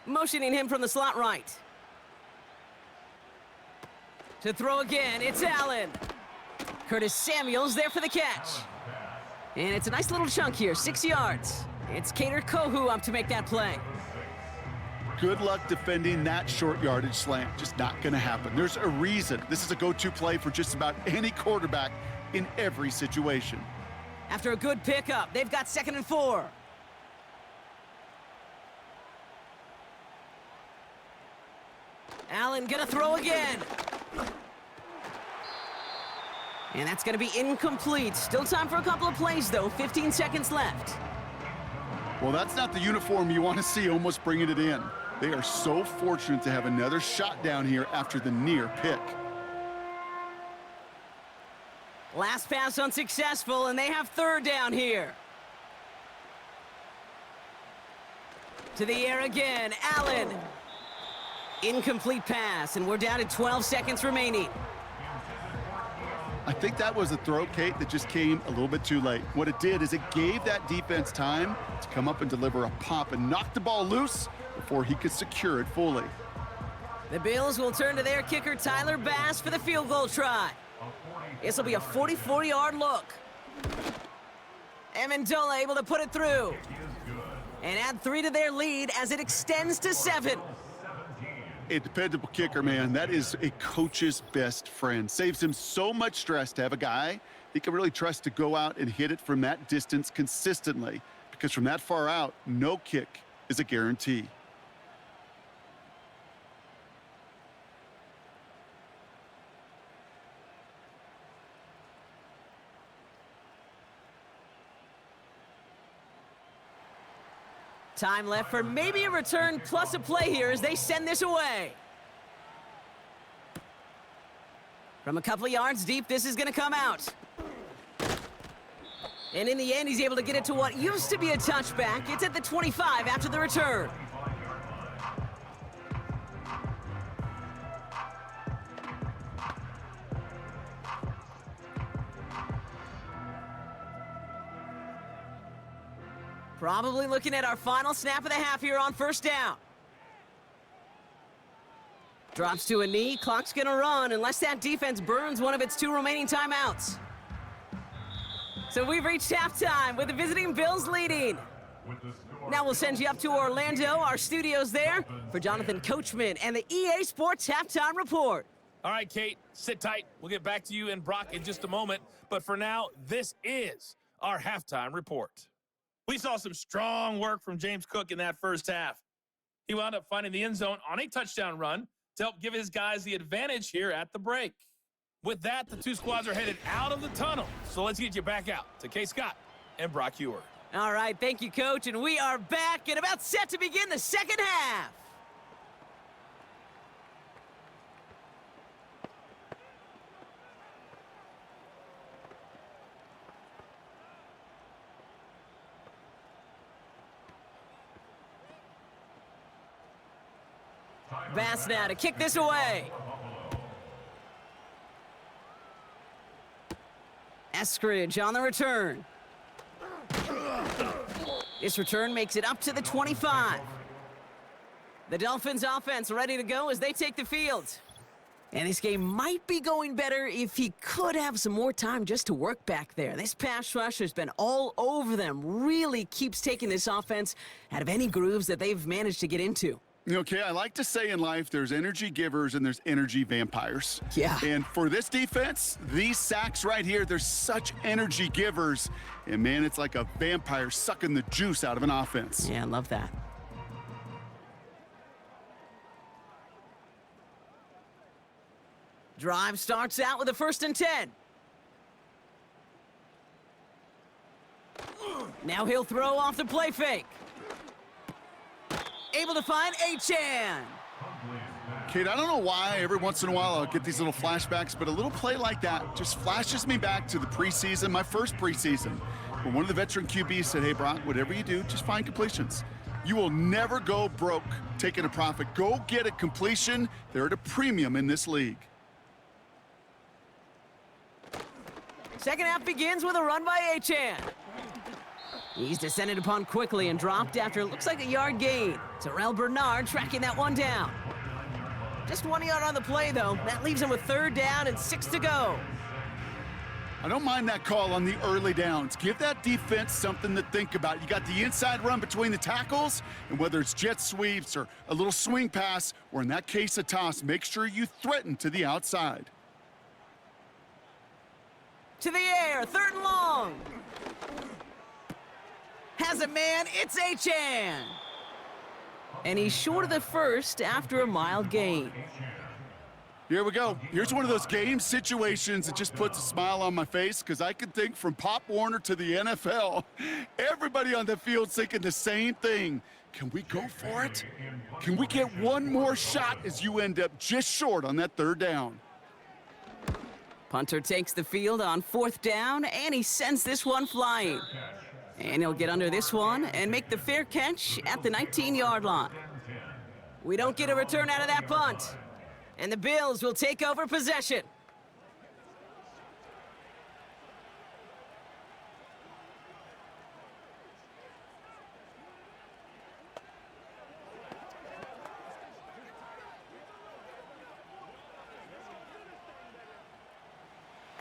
Motioning him from the slot right. To throw again, it's Allen. Curtis Samuel's there for the catch. And it's a nice little chunk here, 6 yards. It's Cater Kohu up to make that play. Good luck defending that short yardage slant. Just not going to happen. There's a reason this is a go-to play for just about any quarterback in every situation. After a good pickup, they've got 2nd and 4. Allen gonna throw again. And that's gonna be incomplete. Still time for a couple of plays though, 15 seconds left. Well, that's not the uniform you want to see almost bringing it in. They are so fortunate to have another shot down here after the near pick. Last pass unsuccessful, and they have 3rd down here. To the air again, Allen. Incomplete pass, and we're down to 12 seconds remaining. I think that was a throw, Kate, that just came a little bit too late. What it did is it gave that defense time to come up and deliver a pop and knock the ball loose before he could secure it fully. The Bills will turn to their kicker, Tyler Bass, for the field goal try. This will be a 44-yard look. Amendola able to put it through. And add 3 to their lead as it extends to 7. A dependable kicker, man. That is a coach's best friend. Saves him so much stress to have a guy he can really trust to go out and hit it from that distance consistently. Because from that far out, no kick is a guarantee. Time left for maybe a return plus a play here as they send this away. From a couple of yards deep, this is going to come out. And in the end, he's able to get it to what used to be a touchback. It's at the 25 after the return. Probably looking at our final snap of the half here on 1st down. Drops to a knee, clock's gonna run unless that defense burns one of its 2 remaining timeouts. So we've reached halftime with the visiting Bills leading. Now we'll send you up to Orlando, our studios there, for Jonathan Coachman and the EA Sports Halftime Report. All right, Kate, sit tight. We'll get back to you and Brock in just a moment. But for now, this is our halftime report. We saw some strong work from James Cook in that first half. He wound up finding the end zone on a touchdown run to help give his guys the advantage here at the break. With that, the 2 squads are headed out of the tunnel. So let's get you back out to Kay Scott and Brock Ewer. All right, thank you, Coach. And we are back and about set to begin the second half. Bass now to kick this away. Eskridge on the return. This return makes it up to the 25. The Dolphins offense ready to go as they take the field. And this game might be going better if he could have some more time just to work back there. This pass rush has been all over them. Really keeps taking this offense out of any grooves that they've managed to get into. Okay, I like to say in life there's energy givers and there's energy vampires. Yeah. And for this defense, these sacks right here, they're such energy givers. And man, it's like a vampire sucking the juice out of an offense. Yeah, I love that. Drive starts out with a 1st and 10. Now he'll throw off the play fake. Able to find Achane. Kate, I don't know why every once in a while I'll get these little flashbacks, but a little play like that just flashes me back to the preseason, my first preseason, where one of the veteran QBs said, hey, Brock, whatever you do, just find completions. You will never go broke taking a profit. Go get a completion. They're at a premium in this league. Second half begins with a run by Achane. He's descended upon quickly and dropped after it looks like a yard gain. Terrell Bernard tracking that one down. Just 1 yard on the play, though. That leaves him with 3rd down and 6 to go. I don't mind that call on the early downs. Give that defense something to think about. You got the inside run between the tackles, and whether it's jet sweeps or a little swing pass, or in that case a toss, make sure you threaten to the outside. To the air, 3rd and long. Has a man, it's Achan. And he's short of the first after a mild gain. Here we go. Here's one of those game situations that just puts a smile on my face because I can think from Pop Warner to the NFL. Everybody on the field's thinking the same thing. Can we go for it? Can we get one more shot as you end up just short on that 3rd down? Punter takes the field on 4th down, and he sends this one flying. And he'll get under this one and make the fair catch at the 19-yard line. We don't get a return out of that punt. And the Bills will take over possession.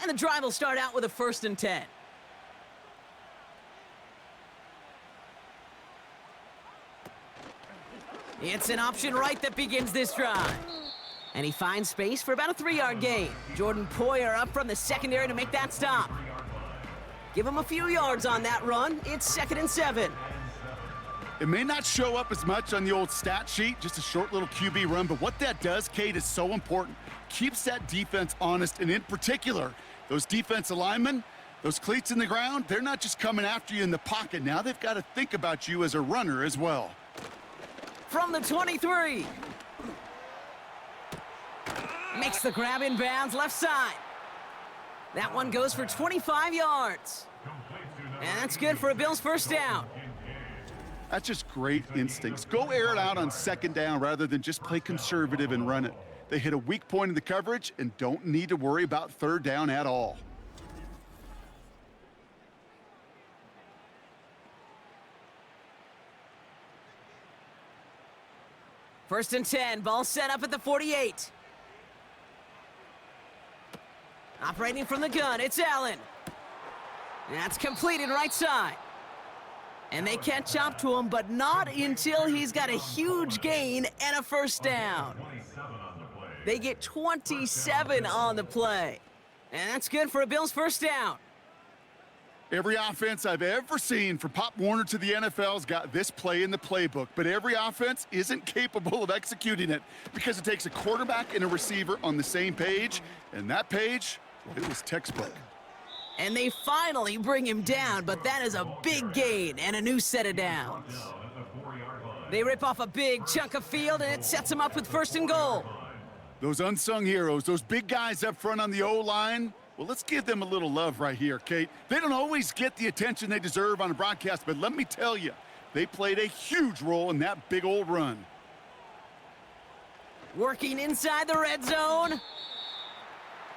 And the drive will start out with a 1st and 10. It's an option right that begins this drive. And he finds space for about a 3-yard gain. Jordan Poyer up from the secondary to make that stop. Give him a few yards on that run. It's 2nd and 7. It may not show up as much on the old stat sheet, just a short little QB run, but what that does, Kate, is so important. Keeps that defense honest, and in particular, those defensive linemen, those cleats in the ground, they're not just coming after you in the pocket. Now they've got to think about you as a runner as well. From the 23. Makes the grab in bounds left side. That one goes for 25 yards. And that's good for a Bills 1st down. That's just great instincts. Go air it out on 2nd down rather than just play conservative and run it. They hit a weak point in the coverage and don't need to worry about 3rd down at all. First and 10, ball set up at the 48. Operating from the gun, it's Allen. That's completed right side. And they catch up to him, but not until he's got a huge gain and a 1st down. They get 27 on the play. And that's good for a Bills 1st down. Every offense I've ever seen from Pop Warner to the NFL's got this play in the playbook, but every offense isn't capable of executing it because it takes a quarterback and a receiver on the same page, and that page, well, it was textbook. And they finally bring him down, but that is a big gain and a new set of downs. They rip off a big chunk of field, and it sets them up with 1st and goal. Those unsung heroes, those big guys up front on the O-line, well, let's give them a little love right here, Kate. They don't always get the attention they deserve on a broadcast, but let me tell you, they played a huge role in that big old run. Working inside the red zone.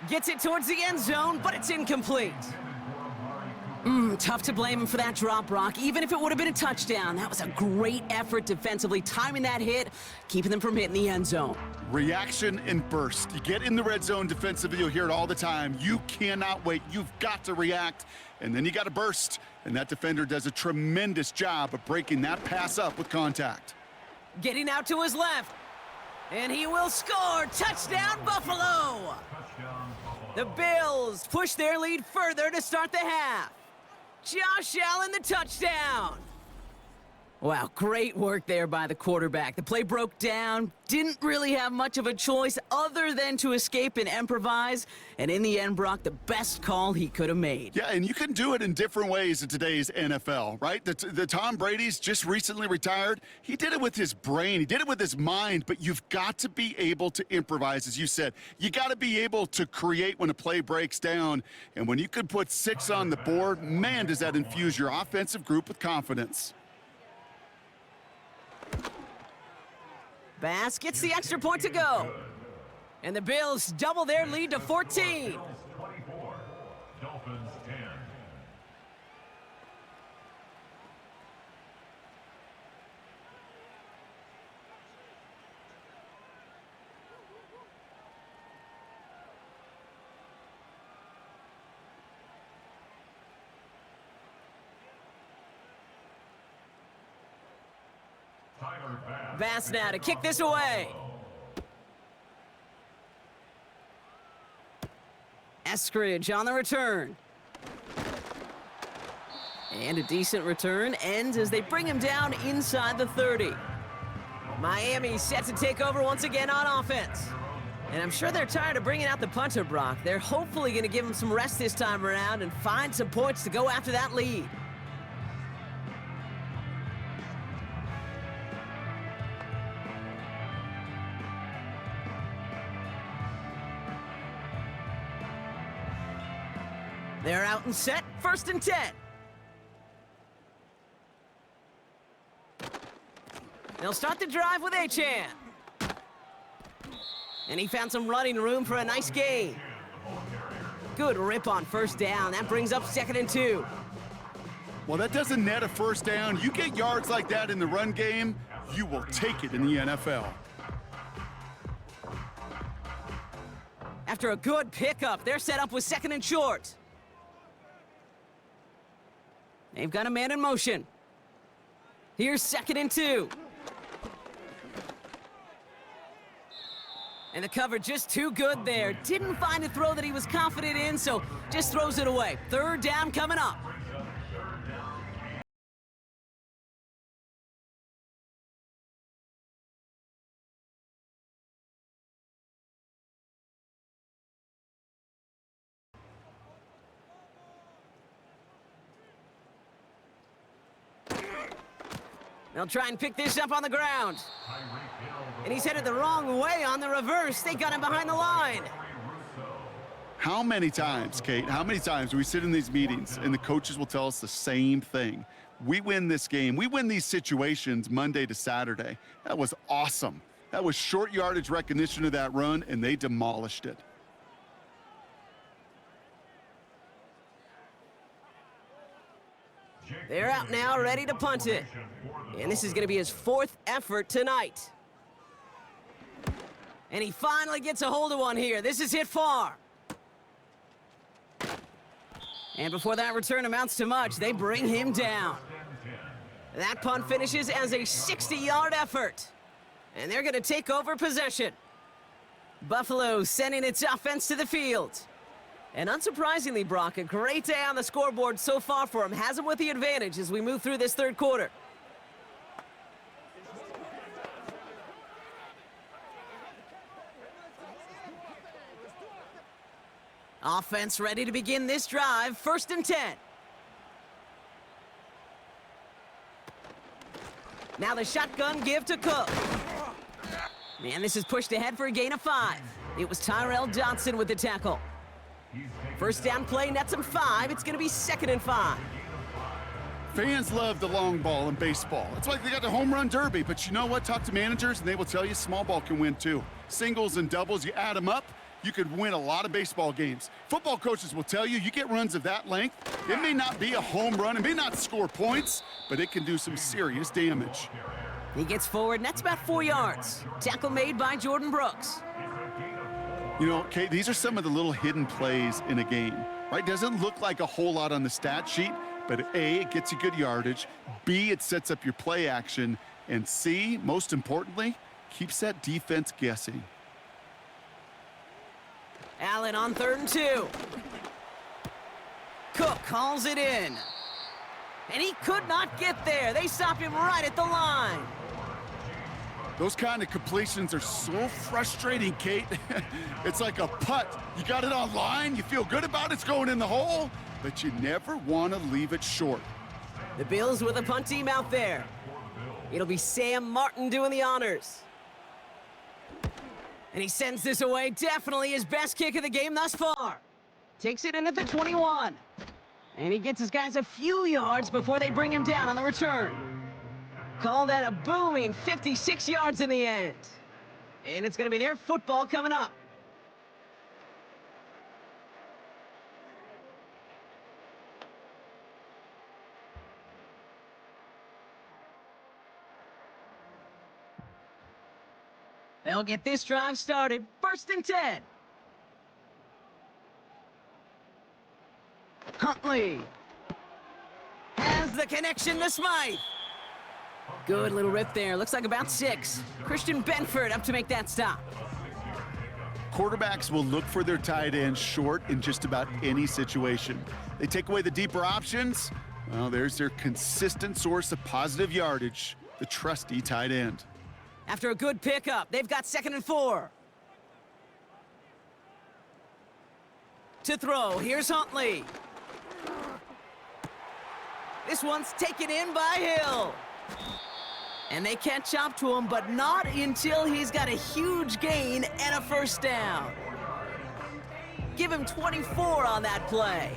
Gets it towards the end zone, but it's incomplete. Tough to blame him for that drop, Brock. Even if it would have been a touchdown, that was a great effort defensively, timing that hit, keeping them from hitting the end zone. Reaction and burst. You get in the red zone defensively, you'll hear it all the time. You cannot wait. You've got to react, and then you got to burst. And that defender does a tremendous job of breaking that pass up with contact. Getting out to his left, and he will score. Touchdown, Buffalo! The Bills push their lead further to start the half. Josh Allen, the touchdown. Wow, great work there by the quarterback. The play broke down, didn't really have much of a choice other than to escape and improvise, and in the end, Brock, the best call he could have made. Yeah, and you can do it in different ways in today's NFL, right? The Tom Brady's just recently retired. He did it with his brain. He did it with his mind, but you've got to be able to improvise, as you said. You got to be able to create when a play breaks down, and when you can put 6 on the board, man, does that infuse your offensive group with confidence. Bass gets the extra point to go. And the Bills double their lead to 14. 24, Dolphins 10. Bass now to kick this away. Eskridge on the return. And a decent return ends as they bring him down inside the 30. Miami set to take over once again on offense. And I'm sure they're tired of bringing out the punter, Brock. They're hopefully going to give him some rest this time around and find some points to go after that lead. They're out and set, 1st and 10. They'll start the drive with Achane. And he found some running room for a nice gain. Good rip on 1st down. That brings up 2nd and 2. Well, that doesn't net a 1st down. You get yards like that in the run game, you will take it in the NFL. After a good pickup, they're set up with 2nd and short. They've got a man in motion. Here's 2nd and 2. And the cover just too good there. Didn't find a throw that he was confident in, so just throws it away. 3rd down coming up. They'll try and pick this up on the ground. And he's headed the wrong way on the reverse. They got him behind the line. How many times, Kate, how many times do we sit in these meetings and the coaches will tell us the same thing? We win this game. We win these situations Monday to Saturday. That was awesome. That was short yardage recognition of that run, and they demolished it. They're out now, ready to punt it. And this is going to be his 4th effort tonight. And he finally gets a hold of one here. This is hit far. And before that return amounts to much, they bring him down. That punt finishes as a 60-yard effort. And they're going to take over possession. Buffalo sending its offense to the field. And unsurprisingly, Brock, a great day on the scoreboard so far for him. Has him with the advantage as we move through this 3rd quarter. Offense ready to begin this drive. 1st and 10. Now the shotgun give to Cook. And this is pushed ahead for a gain of 5. It was Tyrell Dodson with the tackle. 1st down play nets him 5. It's going to be 2nd and 5. Fans love the long ball in baseball. It's like they got the home run derby, but you know what? Talk to managers and they will tell you small ball can win too. Singles and doubles, you add them up, you could win a lot of baseball games. Football coaches will tell you, you get runs of that length, it may not be a home run, it may not score points, but it can do some serious damage. He gets forward, and that's about 4 yards. Tackle made by Jordan Brooks. You know, Kate, these are some of the little hidden plays in a game, right? Doesn't look like a whole lot on the stat sheet, but A, it gets you good yardage, B, it sets up your play action, and C, most importantly, keeps that defense guessing. Allen on 3rd and 2. Cook calls it in. And he could not get there. They stop him right at the line. Those kind of completions are so frustrating, Kate. It's like a putt. You got it on line, you feel good about it's going in the hole, but you never want to leave it short. The Bills with a punt team out there. It'll be Sam Martin doing the honors. And he sends this away. Definitely his best kick of the game thus far. Takes it in at the 21. And he gets his guys a few yards before they bring him down on the return. Call that a booming 56 yards in the end. And it's going to be their football coming up. They'll get this drive started. 1st and 10. Huntley has the connection to Smythe. Good little rip there. Looks like about 6. Christian Benford up to make that stop. Quarterbacks will look for their tight end short in just about any situation. They take away the deeper options. Well, there's their consistent source of positive yardage, the trusty tight end. After a good pickup, they've got 2nd and 4. To throw, here's Huntley. This one's taken in by Hill. And they catch up to him, but not until he's got a huge gain and a first down. Give him 24 on that play.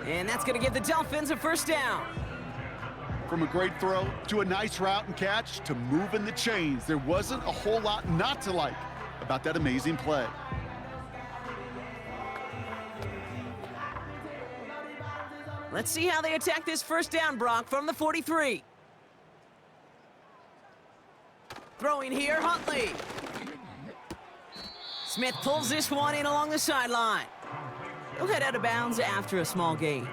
And that's going to give the Dolphins a first down. From a great throw to a nice route and catch to moving the chains, there wasn't a whole lot not to like about that amazing play. Let's see how they attack this first down, Brock, from the 43. Throwing here, Huntley. Smith pulls this one in along the sideline. He'll head out of bounds after a small gain.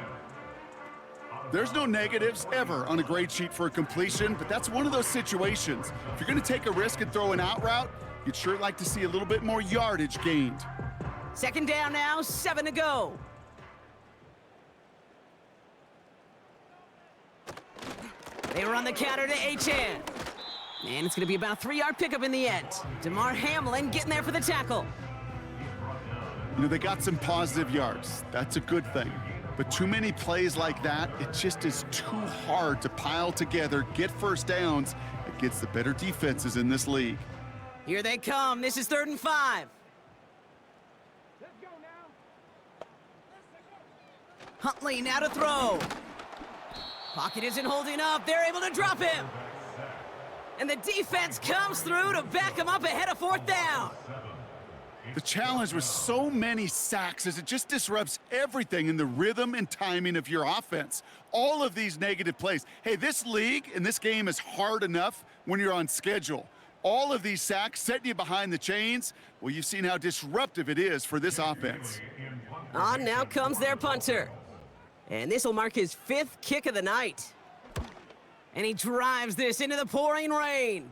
There's no negatives ever on a grade sheet for a completion, but that's one of those situations. If you're going to take a risk and throw an out route, you'd sure like to see a little bit more yardage gained. 2nd down now, 7 to go. They run the counter to Achane. And it's going to be about a 3-yard pickup in the end. DeMar Hamlin getting there for the tackle. You know, they got some positive yards. That's a good thing. But too many plays like that, it just is too hard to pile together, get first downs against the better defenses in this league. Here they come. This is 3rd and 5. Huntley now to throw. Pocket isn't holding up. They're able to drop him. And the defense comes through to back him up ahead of 4th down. The challenge with so many sacks is it just disrupts everything in the rhythm and timing of your offense. All of these negative plays. Hey, this league and this game is hard enough when you're on schedule. All of these sacks setting you behind the chains, well, you've seen how disruptive it is for this offense. On now comes their punter. And this will mark his 5th kick of the night. And he drives this into the pouring rain.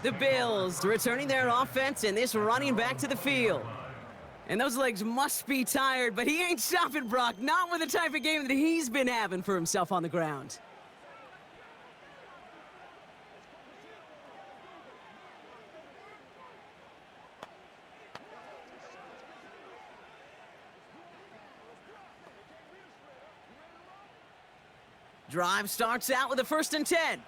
The Bills returning their offense and this running back to the field. And those legs must be tired, but he ain't stopping, Brock. Not with the type of game that he's been having for himself on the ground. Drive starts out with a 1st and 10.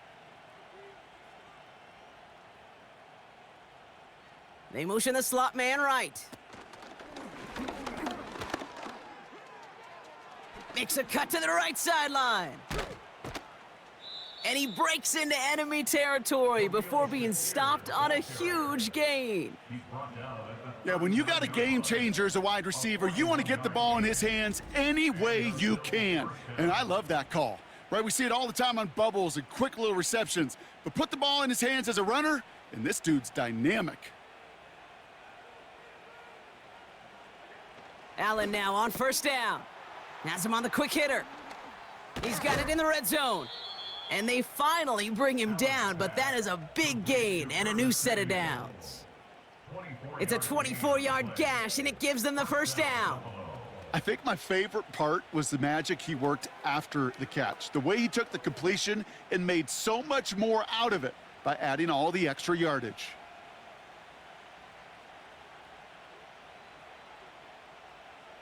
They motion the slot man right. Makes a cut to the right sideline. And he breaks into enemy territory before being stopped on a huge gain. Yeah, when you got a game changer as a wide receiver, you want to get the ball in his hands any way you can. And I love that call. Right, we see it all the time on bubbles and quick little receptions. But put the ball in his hands as a runner, and this dude's dynamic. Allen now on 1st down. Has him on the quick hitter. He's got it in the red zone. And they finally bring him down, but that is a big gain and a new set of downs. It's a 24-yard gash, and it gives them the first down. I think my favorite part was the magic he worked after the catch. The way he took the completion and made so much more out of it by adding all the extra yardage.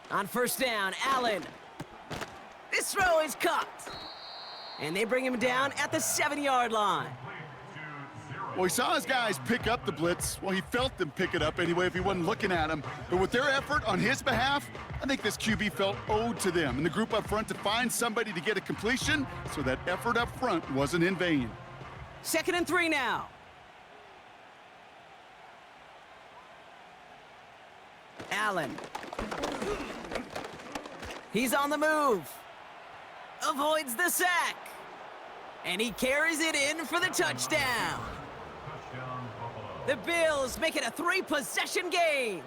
On 1st down, Allen. This throw is caught. And they bring him down at the 7-yard line. Well, he saw his guys pick up the blitz. Well, he felt them pick it up anyway if he wasn't looking at him. But with their effort on his behalf, I think this QB felt owed to them and the group up front to find somebody to get a completion, so that effort up front wasn't in vain. 2nd and 3 now. Allen. He's on the move. Avoids the sack. And he carries it in for the touchdown. The Bills make it a 3-possession game.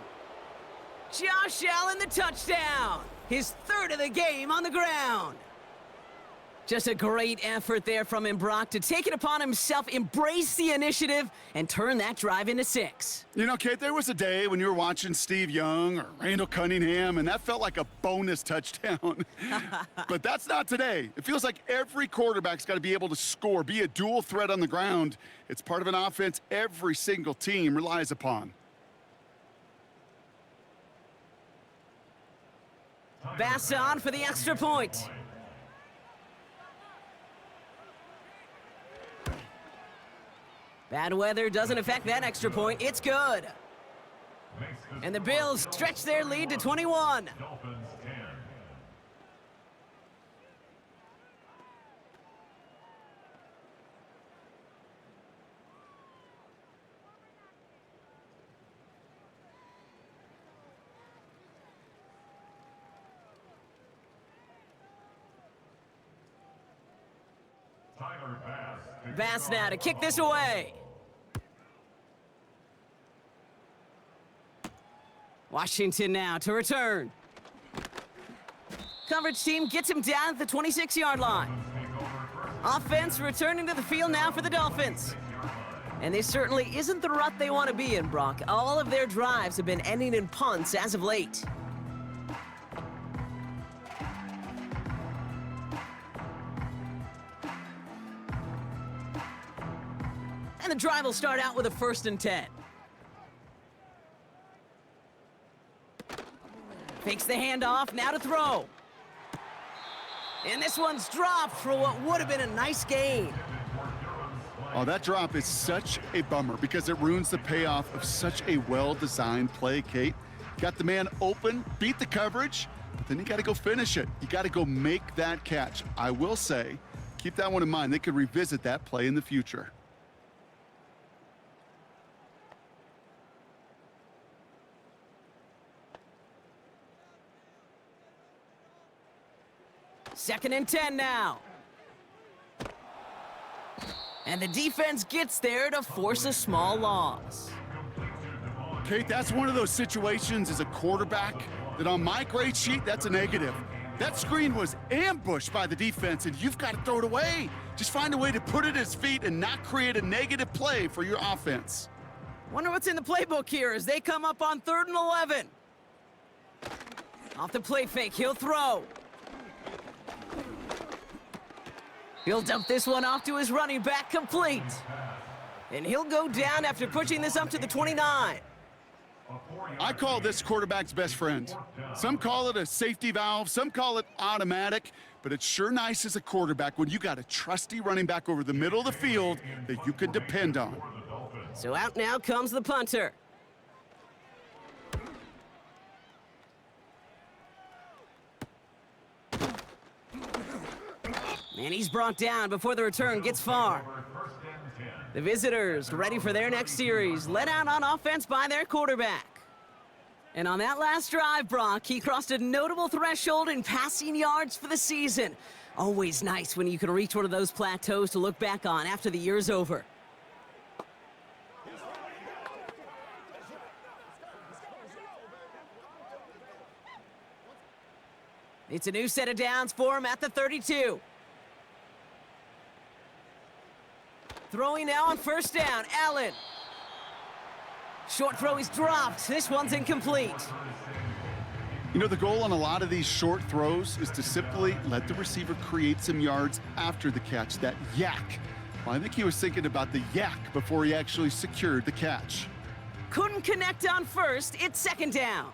Josh Allen the touchdown. His 3rd of the game on the ground. Just a great effort there from him, Brock, to take it upon himself, embrace the initiative, and turn that drive into 6. You know, Kate, there was a day when you were watching Steve Young or Randall Cunningham, and that felt like a bonus touchdown. But that's not today. It feels like every quarterback's got to be able to score, be a dual threat on the ground. It's part of an offense every single team relies upon. Bass on for the extra point. Bad weather doesn't affect that extra point. It's good. And the Bills stretch their lead to 21. Dolphins 10. Tyler Bass. Bass now to kick this away. Washington now to return. Coverage team gets him down at the 26-yard line. Offense returning to the field now for the Dolphins. And this certainly isn't the rut they want to be in, Brock. All of their drives have been ending in punts as of late. And the drive will start out with a 1st and 10. Fakes the handoff, now to throw. And this one's dropped for what would have been a nice gain. Oh, that drop is such a bummer because it ruins the payoff of such a well-designed play, Kate. Got the man open, beat the coverage, but then you got to go finish it. You got to go make that catch. I will say, keep that one in mind. They could revisit that play in the future. Second and 10 now. And the defense gets there to force a small loss. Kate, that's one of those situations as a quarterback that on my grade sheet, that's a negative. That screen was ambushed by the defense, and you've got to throw it away. Just find a way to put it at his feet and not create a negative play for your offense. Wonder what's in the playbook here as they come up on 3rd and 11. Off the play fake, he'll throw. He'll dump this one off to his running back, complete. And he'll go down after pushing this up to the 29. I call this quarterback's best friend. Some call it a safety valve, some call it automatic, but it's sure nice as a quarterback when you got a trusty running back over the middle of the field that you can depend on. So out now comes the punter. And he's brought down before the return gets far. The visitors ready for their next series, led out on offense by their quarterback. And on that last drive, Brock, he crossed a notable threshold in passing yards for the season. Always nice when you can reach one of those plateaus to look back on after the year's over. It's a new set of downs for him at the 32. Throwing now on 1st down, Allen. Short throw is dropped. This one's incomplete. You know, the goal on a lot of these short throws is to simply let the receiver create some yards after the catch, that yak. Well, I think he was thinking about the yak before he actually secured the catch. Couldn't connect on 1st. It's 2nd down.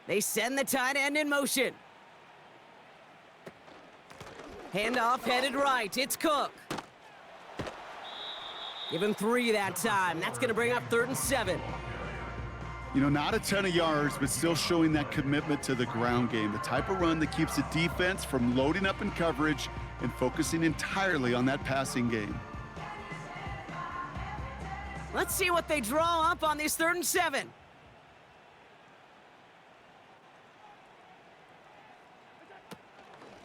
They send the tight end in motion. Handoff headed right. It's Cook. Give him 3 that time. That's going to bring up 3rd and 7. You know, not a ton of yards, but still showing that commitment to the ground game. The type of run that keeps the defense from loading up in coverage and focusing entirely on that passing game. Let's see what they draw up on this 3rd and 7.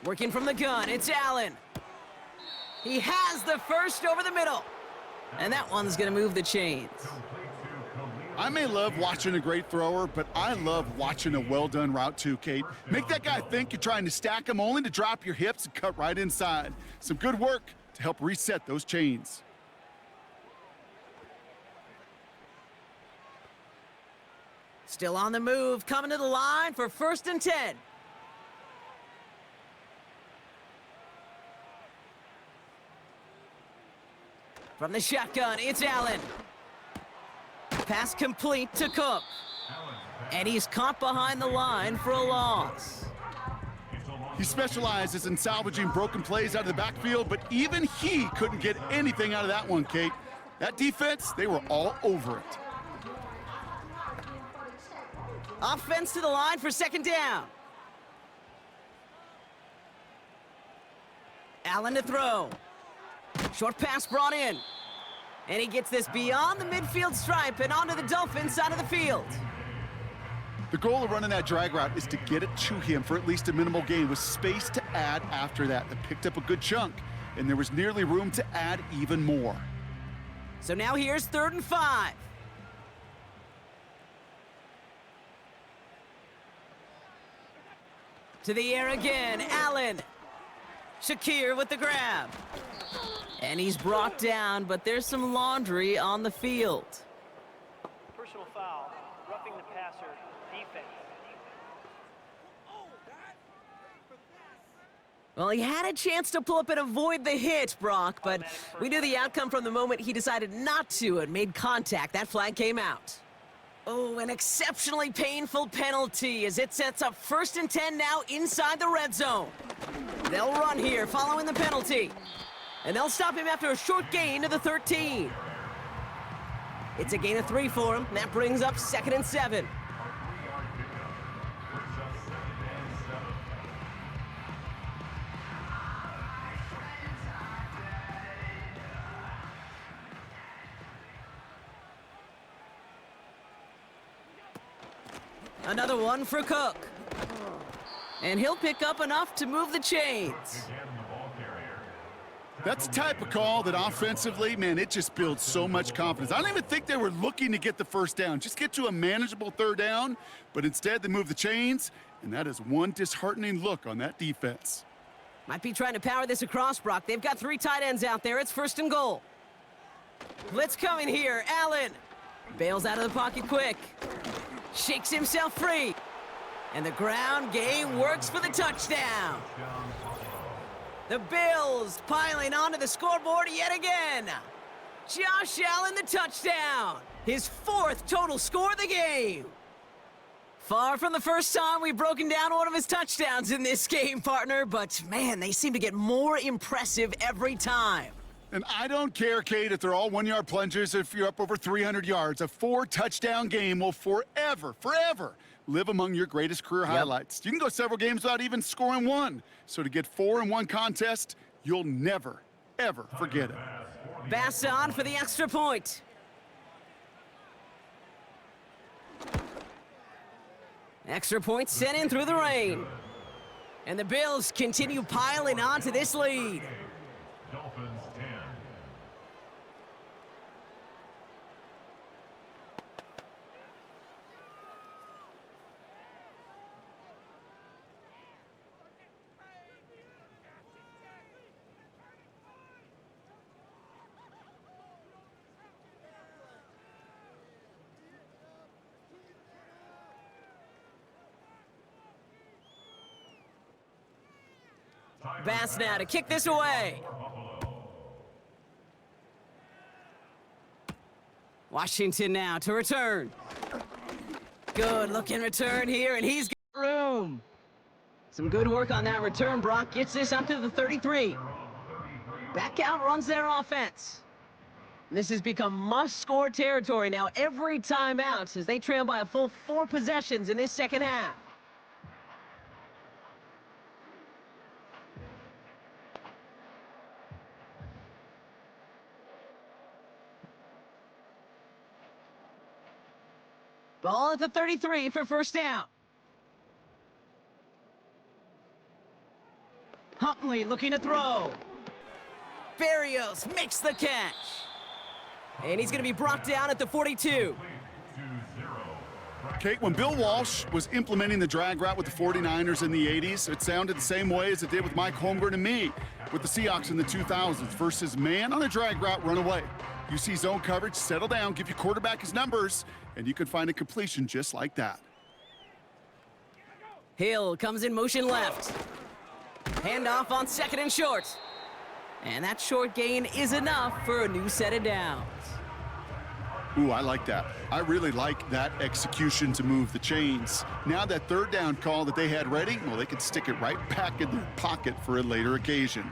Working from the gun, it's Allen. He has the first over the middle. And that one's going to move the chains. I may love watching a great thrower, but I love watching a well-done route too, Kate. Make that guy think you're trying to stack him only to drop your hips and cut right inside. Some good work to help reset those chains. Still on the move, coming to the line for 1st and 10. From the shotgun, it's Allen. Pass complete to Cook. And he's caught behind the line for a loss. He specializes in salvaging broken plays out of the backfield, but even he couldn't get anything out of that one, Kate. That defense, they were all over it. Offense to the line for 2nd down. Allen to throw. Short pass brought in. And he gets this beyond the midfield stripe and onto the Dolphins side of the field. The goal of running that drag route is to get it to him for at least a minimal gain with space to add after that. They picked up a good chunk, and there was nearly room to add even more. So now here's 3rd and 5. To the air again, Allen. Shakir with the grab. And he's brought down, but there's some laundry on the field. Personal foul, roughing the passer, defense. Well, he had a chance to pull up and avoid the hit, Brock, but we knew the outcome from the moment he decided not to and made contact. That flag came out. Oh, an exceptionally painful penalty as it sets up 1st and 10 now inside the red zone. They'll run here following the penalty. And they'll stop him after a short gain to the 13. It's a gain of 3 for him. That brings up 2nd and 7. Another one for Cook. And he'll pick up enough to move the chains. That's the type of call that offensively, man, it just builds so much confidence. I don't even think they were looking to get the 1st down, just get to a manageable 3rd down, but instead they move the chains, and that is one disheartening look on that defense. Might be trying to power this across, Brock. They've got 3 tight ends out there. It's 1st and goal. Blitz coming here. Allen bails out of the pocket quick. Shakes himself free. And the ground game works for the touchdown. The Bills piling onto the scoreboard yet again. Josh Allen, the touchdown. His 4th total score of the game. Far from the first time we've broken down one of his touchdowns in this game, partner, but man, they seem to get more impressive every time. And I don't care, Kate, if they're all 1-yard plungers, if you're up over 300 yards. A 4-touchdown game will forever live among your greatest career highlights. You can go several games without even scoring one. So to get 4 in one contest, you'll never, ever forget it. Bass on for the extra point. Extra point sent in through the rain. And the Bills continue piling onto this lead. Dolphins 10. Bass now to kick this away. Washington now to return. Good looking return here, and he's got room. Some good work on that return. Brock gets this up to the 33. Back out runs their offense. This has become must-score territory now every time out as they trail by a full 4 possessions in this second half. Ball at the 33 for first down. Huntley looking to throw. Barrios makes the catch. And he's going to be brought down at the 42. Kate, when Bill Walsh was implementing the drag route with the 49ers in the 80s, it sounded the same way as it did with Mike Holmgren and me with the Seahawks in the 2000s versus man on a drag route, run away. You see zone coverage, settle down, give your quarterback his numbers, and you can find a completion just like that. Hill comes in motion left. Handoff on 2nd and short. And that short gain is enough for a new set of downs. Ooh, I like that. I really like that execution to move the chains. Now that 3rd down call that they had ready, well, they could stick it right back in their pocket for a later occasion.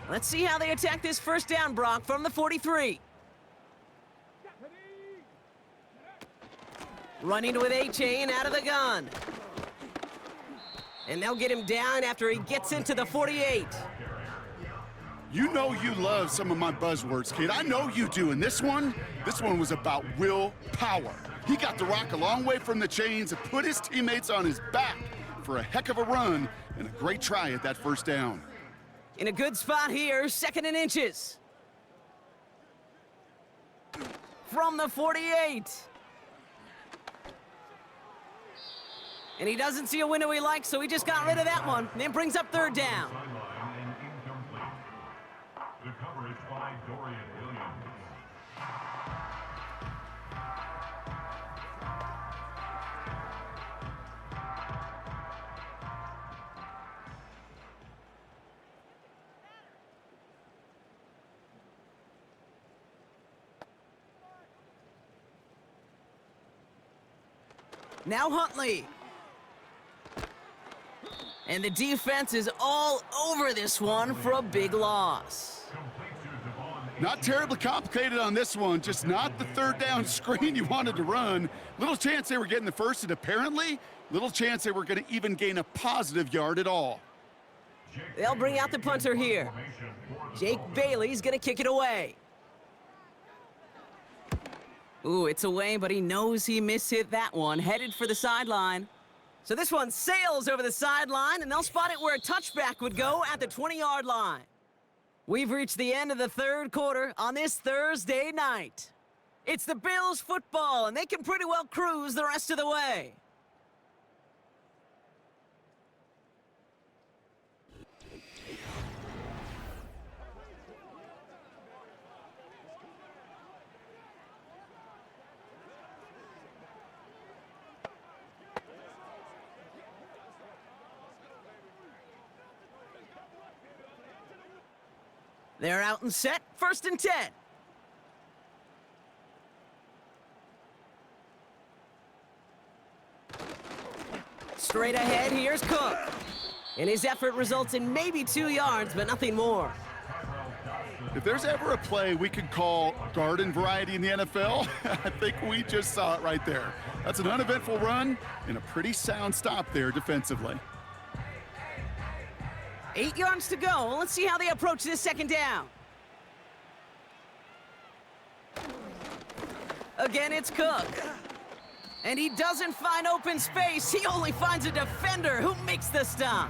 Let's see how they attack this 1st down, Brock, from the 43. Running with A-Chain out of the gun. And they'll get him down after he gets into the 48. You know you love some of my buzzwords, kid. I know you do. And this one was about willpower. He got the rock a long way from the chains and put his teammates on his back for a heck of a run and a great try at that 1st down. In a good spot here, 2nd and inches. From the 48. And he doesn't see a window he likes, so he just got rid of that one. And then brings up 3rd down. The coverage by Dorian Williams. Now Huntley. And the defense is all over this one for a big loss. Not terribly complicated on this one, just not the 3rd down screen you wanted to run. Little chance they were getting the 1st, and apparently, little chance they were going to even gain a positive yard at all. They'll bring out the punter here. Jake Bailey's going to kick it away. Ooh, it's away, but he knows he mishit that one, headed for the sideline. So this one sails over the sideline, and they'll spot it where a touchback would go at the 20-yard line. We've reached the end of the 3rd quarter on this Thursday night. It's the Bills football, and they can pretty well cruise the rest of the way. They're out and set, 1st and 10. Straight ahead, here's Cook. And his effort results in maybe 2 yards, but nothing more. If there's ever a play we could call garden variety in the NFL, I think we just saw it right there. That's an uneventful run and a pretty sound stop there defensively. 8 yards to go. Let's see how they approach this 2nd down. Again, it's Cook. And he doesn't find open space. He only finds a defender who makes the stop.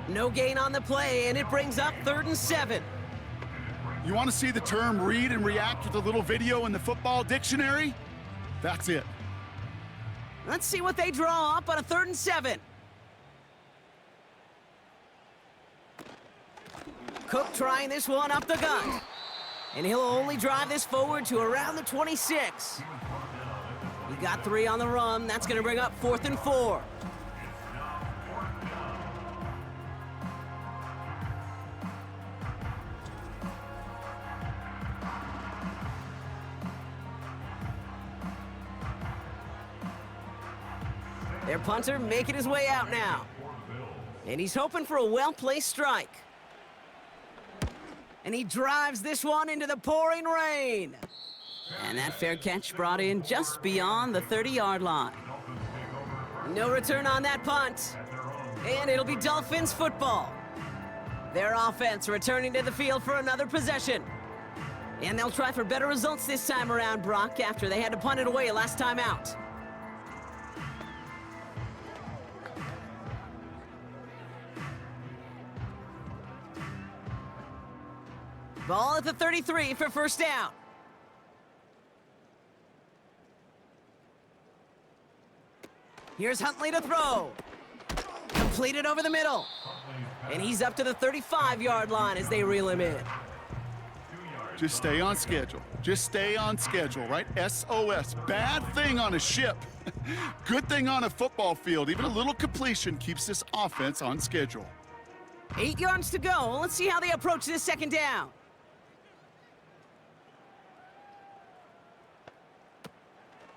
No gain on the play, and it brings up 3rd and 7. You want to see the term read and react with a little video in the football dictionary? That's it. Let's see what they draw up on a 3rd and 7. Cook trying this one up the gut. And he'll only drive this forward to around the 26. He got 3 on the run. That's going to bring up 4th and 4. Their punter making his way out now. And he's hoping for a well-placed strike. And he drives this one into the pouring rain. And that fair catch brought in just beyond the 30-yard line. No return on that punt. And it'll be Dolphins football. Their offense returning to the field for another possession. And they'll try for better results this time around, Brock, after they had to punt it away last time out. Ball at the 33 for 1st down. Here's Huntley to throw. Completed over the middle. And he's up to the 35-yard line as they reel him in. Just stay on schedule. Just stay on schedule, right? SOS. Bad thing on a ship. Good thing on a football field. Even a little completion keeps this offense on schedule. 8 yards to go. Let's see how they approach this second down.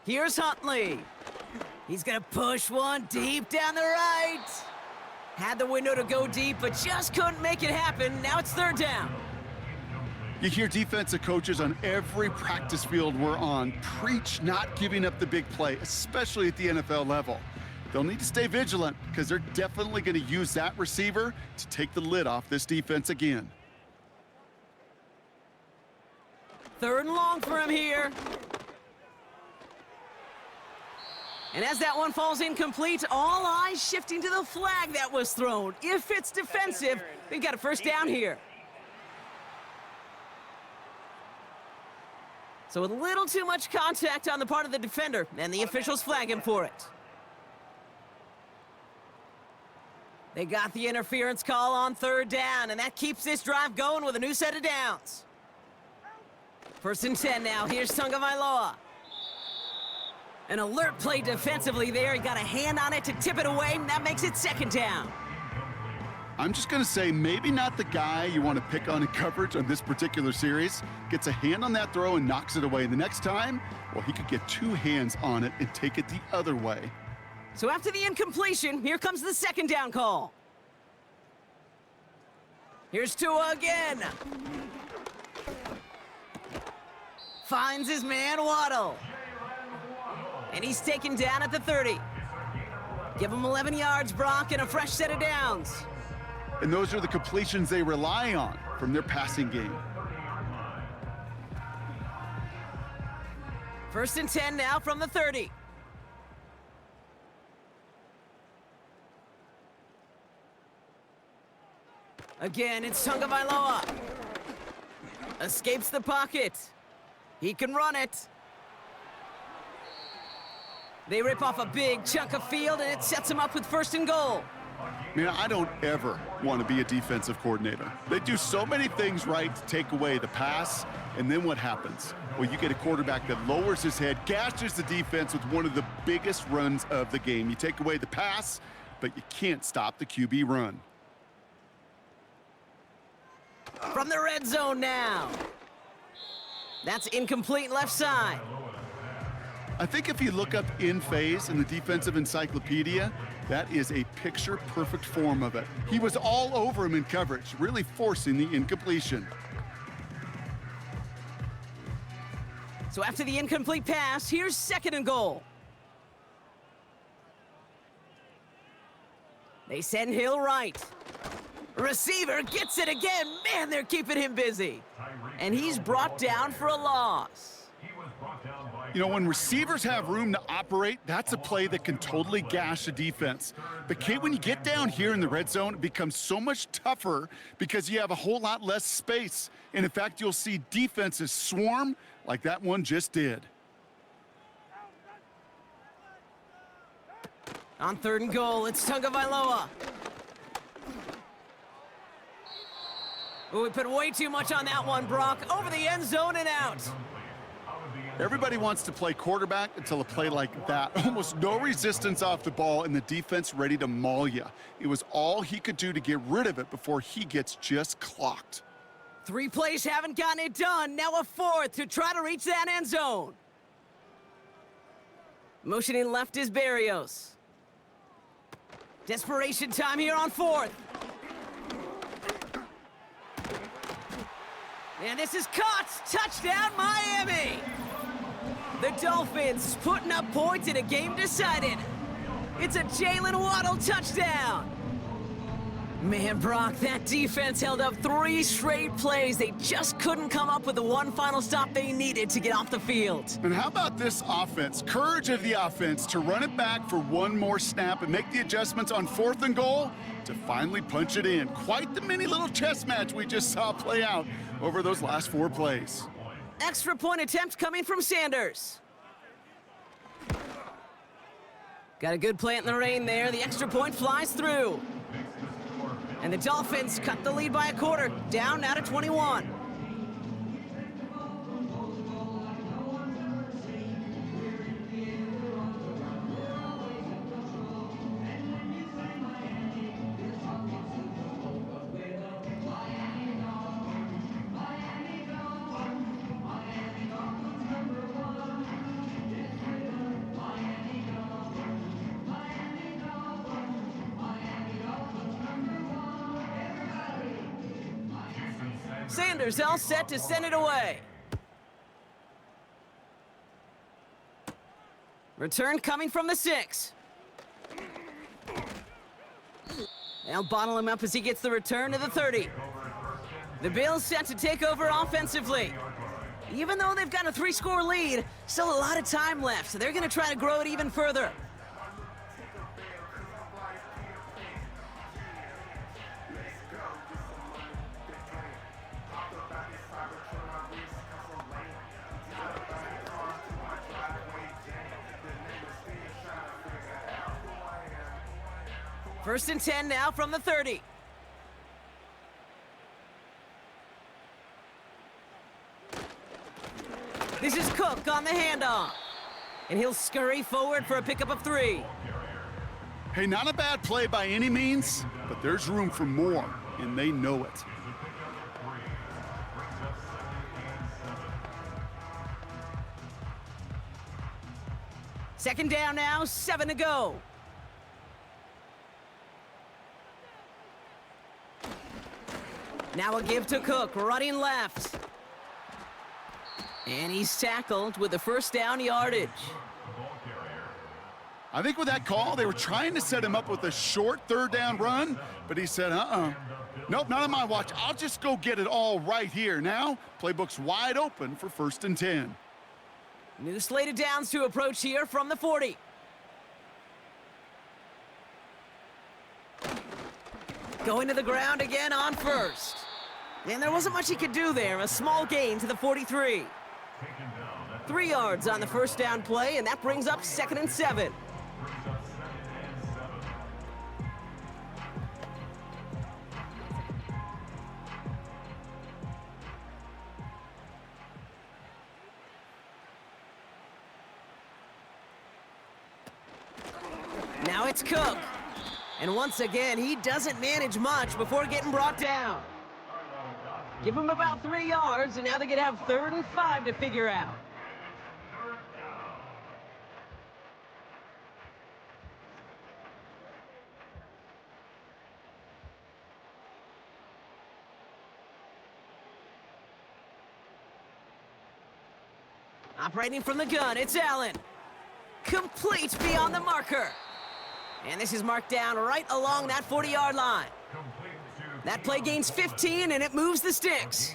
Here's Huntley. He's gonna push one deep down the right. Had the window to go deep, but just couldn't make it happen. Now it's third down. You hear defensive coaches on every practice field we're on preach not giving up the big play, especially at the NFL level. They'll need to stay vigilant because they're definitely going to use that receiver to take the lid off this defense again. Third and long for him here. And as that one falls incomplete, all eyes shifting to the flag that was thrown. If it's defensive, we've got a first down here. So with a little too much contact on the part of the defender, and the officials flag him for it. They got the interference call on third down, and that keeps this drive going with a new set of downs. First and 10 now. Here's Tagovailoa. An alert play defensively there. He got a hand on it to tip it away, and that makes it second down. I'm just going to say maybe not the guy you want to pick on in coverage on this particular series. Gets a hand on that throw and knocks it away. The next time, well, he could get two hands on it and take it the other way. So after the incompletion, here comes the second down call. Here's Tua again. Finds his man, Waddle. And he's taken down at the 30. Give him 11 yards, Brock, and a fresh set of downs. And those are the completions they rely on from their passing game. First and 10 now from the 30. Again, it's Tagovailoa. Escapes the pocket. He can run it. They rip off a big chunk of field, and it sets him up with first and goal. Man, I don't ever want to be a defensive coordinator. They do so many things right to take away the pass, and then what happens? Well, you get a quarterback that lowers his head, gashes the defense with one of the biggest runs of the game. You take away the pass, but you can't stop the QB run. From the red zone now. That's incomplete left side. I think if you look up in phase in the defensive encyclopedia, that is a picture-perfect form of it. He was all over him in coverage, really forcing the incompletion. So after the incomplete pass, here's second and goal. They send Hill right. Receiver gets it again. Man, they're keeping him busy. And he's brought down for a loss. You know, when receivers have room to operate, that's a play that can totally gash a defense. But, Kate, when you get down here in the red zone, it becomes so much tougher because you have a whole lot less space. And, in fact, you'll see defenses swarm like that one just did. On third and goal, it's Tagovailoa. Oh, we put way too much on that one, Brock. Over the end zone and out. Everybody wants to play quarterback until a play like that. Almost no resistance off the ball and the defense ready to maul you. It was all he could do to get rid of it before he gets just clocked. 3 plays haven't gotten it done. Now a fourth to try to reach that end zone. Motioning left is Berrios. Desperation time here on fourth. And this is caught. Touchdown, Miami. The Dolphins putting up points in a game decided. It's a Jalen Waddle touchdown. Man, Brock, that defense held up 3 straight plays. They just couldn't come up with the one final stop they needed to get off the field. And how about this offense? Courage of the offense to run it back for one more snap and make the adjustments on fourth and goal to finally punch it in. Quite the mini little chess match we just saw play out over those last 4 plays. Extra point attempt coming from Sanders. Got a good plant in the rain there. The extra point flies through. And the Dolphins cut the lead by a quarter, down now to 21. Sanders all set to send it away. Return coming from the 6. They'll bottle him up as he gets the return to the 30. The Bills set to take over offensively. Even though they've got a 3-score lead, still a lot of time left, so they're going to try to grow it even further. First and 10 now from the 30. This is Cook on the handoff. And he'll scurry forward for a pickup of 3. Hey, not a bad play by any means, but there's room for more, and they know it. Second down now, 7 to go. Now a give to Cook, running left. And he's tackled with the first down yardage. I think with that call, they were trying to set him up with a short third down run, but he said, nope, not on my watch. I'll just go get it all right here. Now, playbook's wide open for first and 10. New slated downs to approach here from the 40. Going to the ground again on first. And there wasn't much he could do there. A small gain to the 43. 3 yards on the first down play, and that brings up 2nd and 7. Now it's Cook. And once again, he doesn't manage much before getting brought down. Give him about 3 yards, and now they're going to have 3rd and 5 to figure out. Operating from the gun, it's Allen. Complete beyond the marker. And this is marked down right along that 40-yard line. That play gains 15, and it moves the sticks.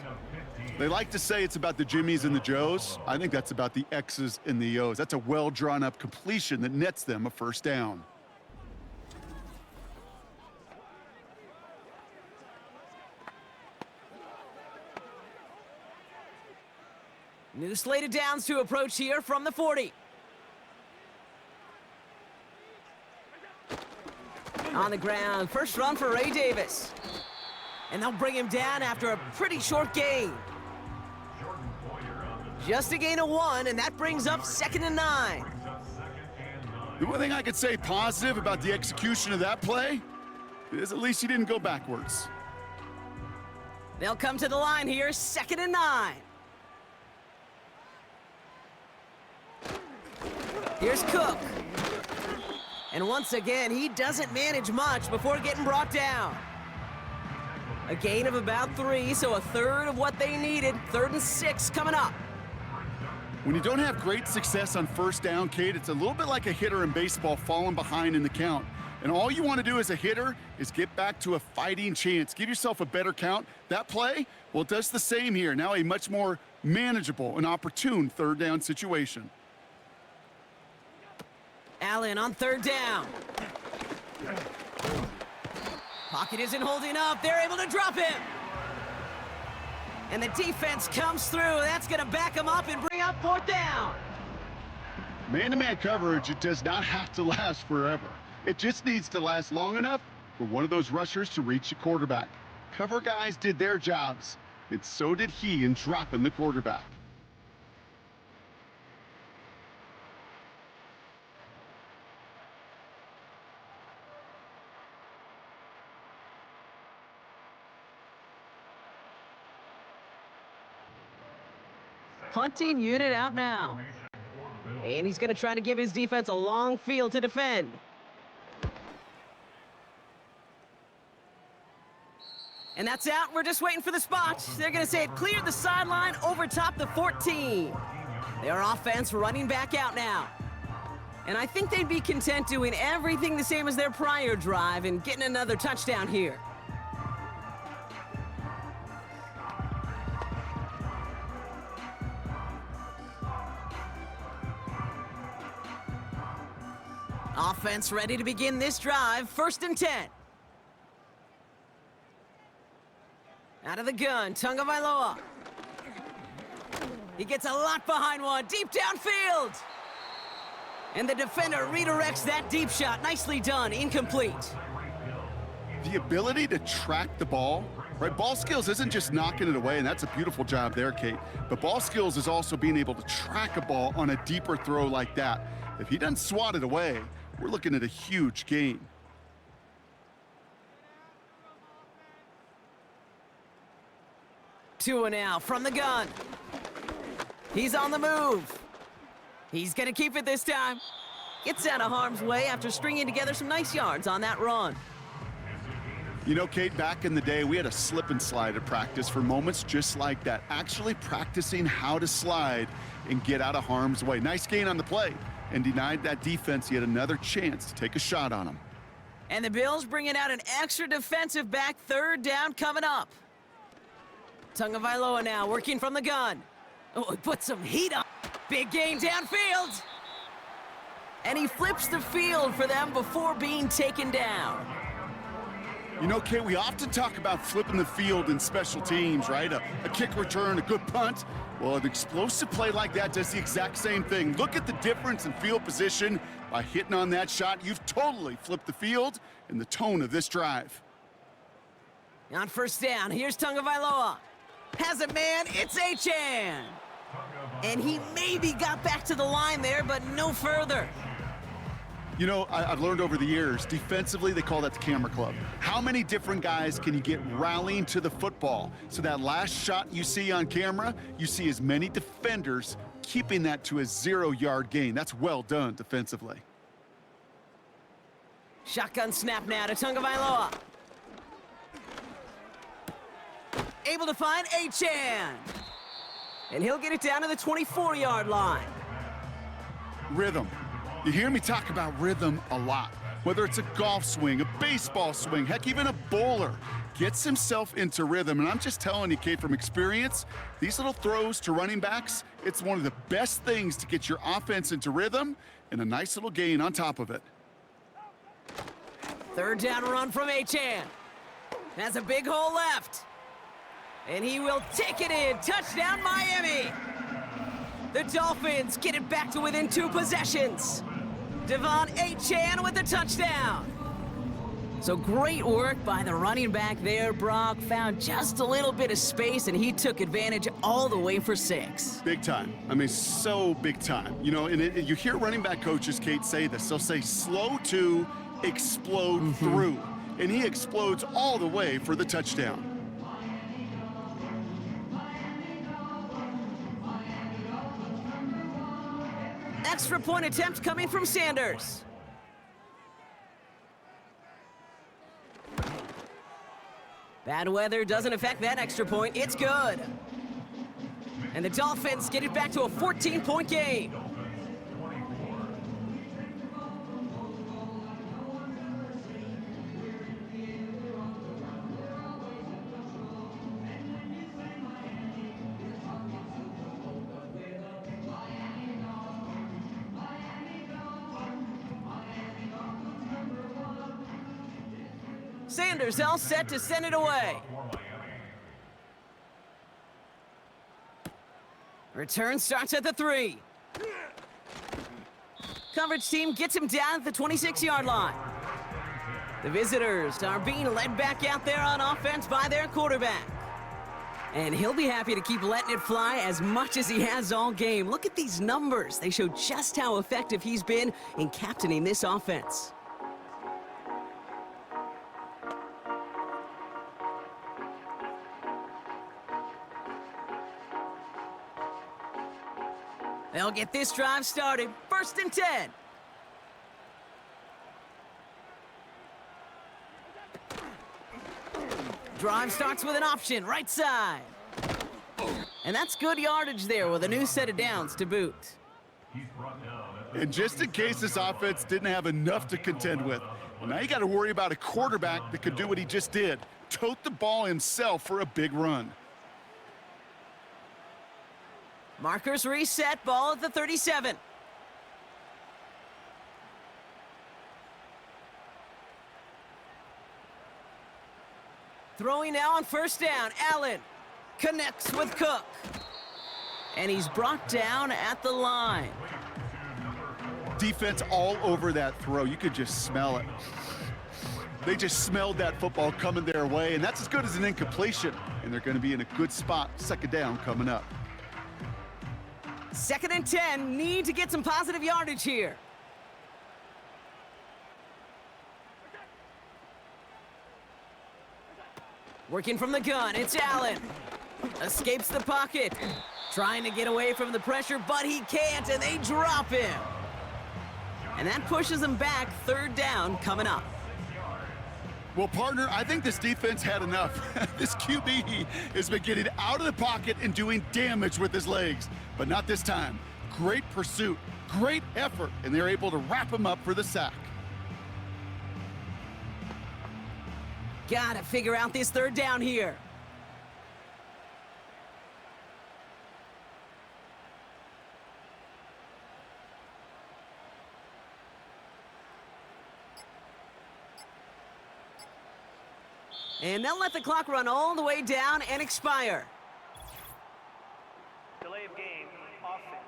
They like to say it's about the Jimmies and the Joes. I think that's about the X's and the O's. That's a well-drawn-up completion that nets them a first down. New slated downs to approach here from the 40. On the ground, first run for Ray Davis. And they'll bring him down after a pretty short gain. Just a gain of 1, and that brings up 2nd and 9. The one thing I could say positive about the execution of that play is at least he didn't go backwards. They'll come to the line here, 2nd and 9. Here's Cook. And once again, he doesn't manage much before getting brought down. A gain of about 3, so a third of what they needed. 3rd and 6 coming up. When you don't have great success on first down, Kate, it's a little bit like a hitter in baseball falling behind in the count. And all you want to do as a hitter is get back to a fighting chance. Give yourself a better count. That play, well, it does the same here. Now a much more manageable and opportune third down situation. Allen on 3rd down. Pocket isn't holding up. They're able to drop him. And the defense comes through. That's going to back him up and bring up 4th down. Man-to-man coverage, it does not have to last forever. It just needs to last long enough for one of those rushers to reach the quarterback. Cover guys did their jobs, and so did he in dropping the quarterback. Punting unit out now. And he's going to try to give his defense a long field to defend. And that's out. We're just waiting for the spot. They're going to say it cleared the sideline over top the 14. Their offense running back out now. And I think they'd be content doing everything the same as their prior drive and getting another touchdown here. Offense ready to begin this drive. 1st and 10. Out of the gun, Tagovailoa. He gets a lot behind one, deep downfield. And the defender redirects that deep shot. Nicely done, incomplete. The ability to track the ball, right? Ball skills isn't just knocking it away, and that's a beautiful job there, Kate. But ball skills is also being able to track a ball on a deeper throw like that. If he doesn't swat it away, we're looking at a huge gain. Tua now from the gun. He's on the move. He's going to keep it this time. Gets out of harm's way after stringing together some nice yards on that run. You know, Kate, back in the day, we had a slip and slide at practice for moments just like that. Actually practicing how to slide and get out of harm's way. Nice gain on the play, and denied that defense yet another chance to take a shot on him. And the Bills bringing out an extra defensive back. 3rd down coming up. Tagovailoa now working from the gun. Oh, he put some heat on. Big gain downfield. And he flips the field for them before being taken down. You know, Kate, we often talk about flipping the field in special teams, right? A kick return, a good punt. Well, an explosive play like that does the exact same thing. Look at the difference in field position. By hitting on that shot, you've totally flipped the field and the tone of this drive. On 1st down, here's Tagovailoa. Has a man, it's Achan. And he maybe got back to the line there, but no further. You know, I've learned over the years, defensively, they call that the camera club. How many different guys can you get rallying to the football? So that last shot you see on camera, you see as many defenders keeping that to a 0-yard gain. That's well done defensively. Shotgun snap now to Tagovailoa. Able to find Achan. And he'll get it down to the 24-yard line. Rhythm. You hear me talk about rhythm a lot. Whether it's a golf swing, a baseball swing, heck, even a bowler gets himself into rhythm. And I'm just telling you, Kate, from experience, these little throws to running backs, it's one of the best things to get your offense into rhythm and a nice little gain on top of it. 3rd down run from Achan. Has a big hole left. And he will take it in. Touchdown, Miami. The Dolphins get it back to within 2 possessions. Devon Achan with the touchdown. So great work by the running back there. Brock found just a little bit of space, and he took advantage all the way for 6. Big time. I mean, so big time. You know, and you hear running back coaches, Kate, say this. They'll say slow to explode through. And he explodes all the way for the touchdown. Extra point attempt coming from Sanders. Bad weather doesn't affect that extra point. It's good. And the Dolphins get it back to a 14-point game. Sanders all set to send it away. Return starts at the 3. coverage team gets him down at the 26-yard line. The visitors are being led back out there on offense by their quarterback. And he'll be happy to keep letting it fly as much as he has all game. Look at these numbers. They show just how effective he's been in captaining this offense. They'll get this drive started. 1st and 10. Drive starts with an option, right side. And that's good yardage there with a new set of downs to boot. And just in case this offense didn't have enough to contend with, well, now you got to worry about a quarterback that could do what he just did, tote the ball himself for a big run. Markers reset, ball at the 37. Throwing now on 1st down, Allen connects with Cook. And he's brought down at the line. Defense all over that throw. You could just smell it. They just smelled that football coming their way, and that's as good as an incompletion. And they're going to be in a good spot, 2nd down coming up. 2nd and 10, need to get some positive yardage here. Working from the gun, it's Allen. Escapes the pocket. Trying to get away from the pressure, but he can't, and they drop him. And that pushes him back, 3rd down coming up. Well, partner, I think this defense had enough. This QB has been getting out of the pocket and doing damage with his legs, but not this time. Great pursuit, great effort, and they're able to wrap him up for the sack. Gotta figure out this 3rd down here. And they'll let the clock run all the way down and expire. Delay of game, offense.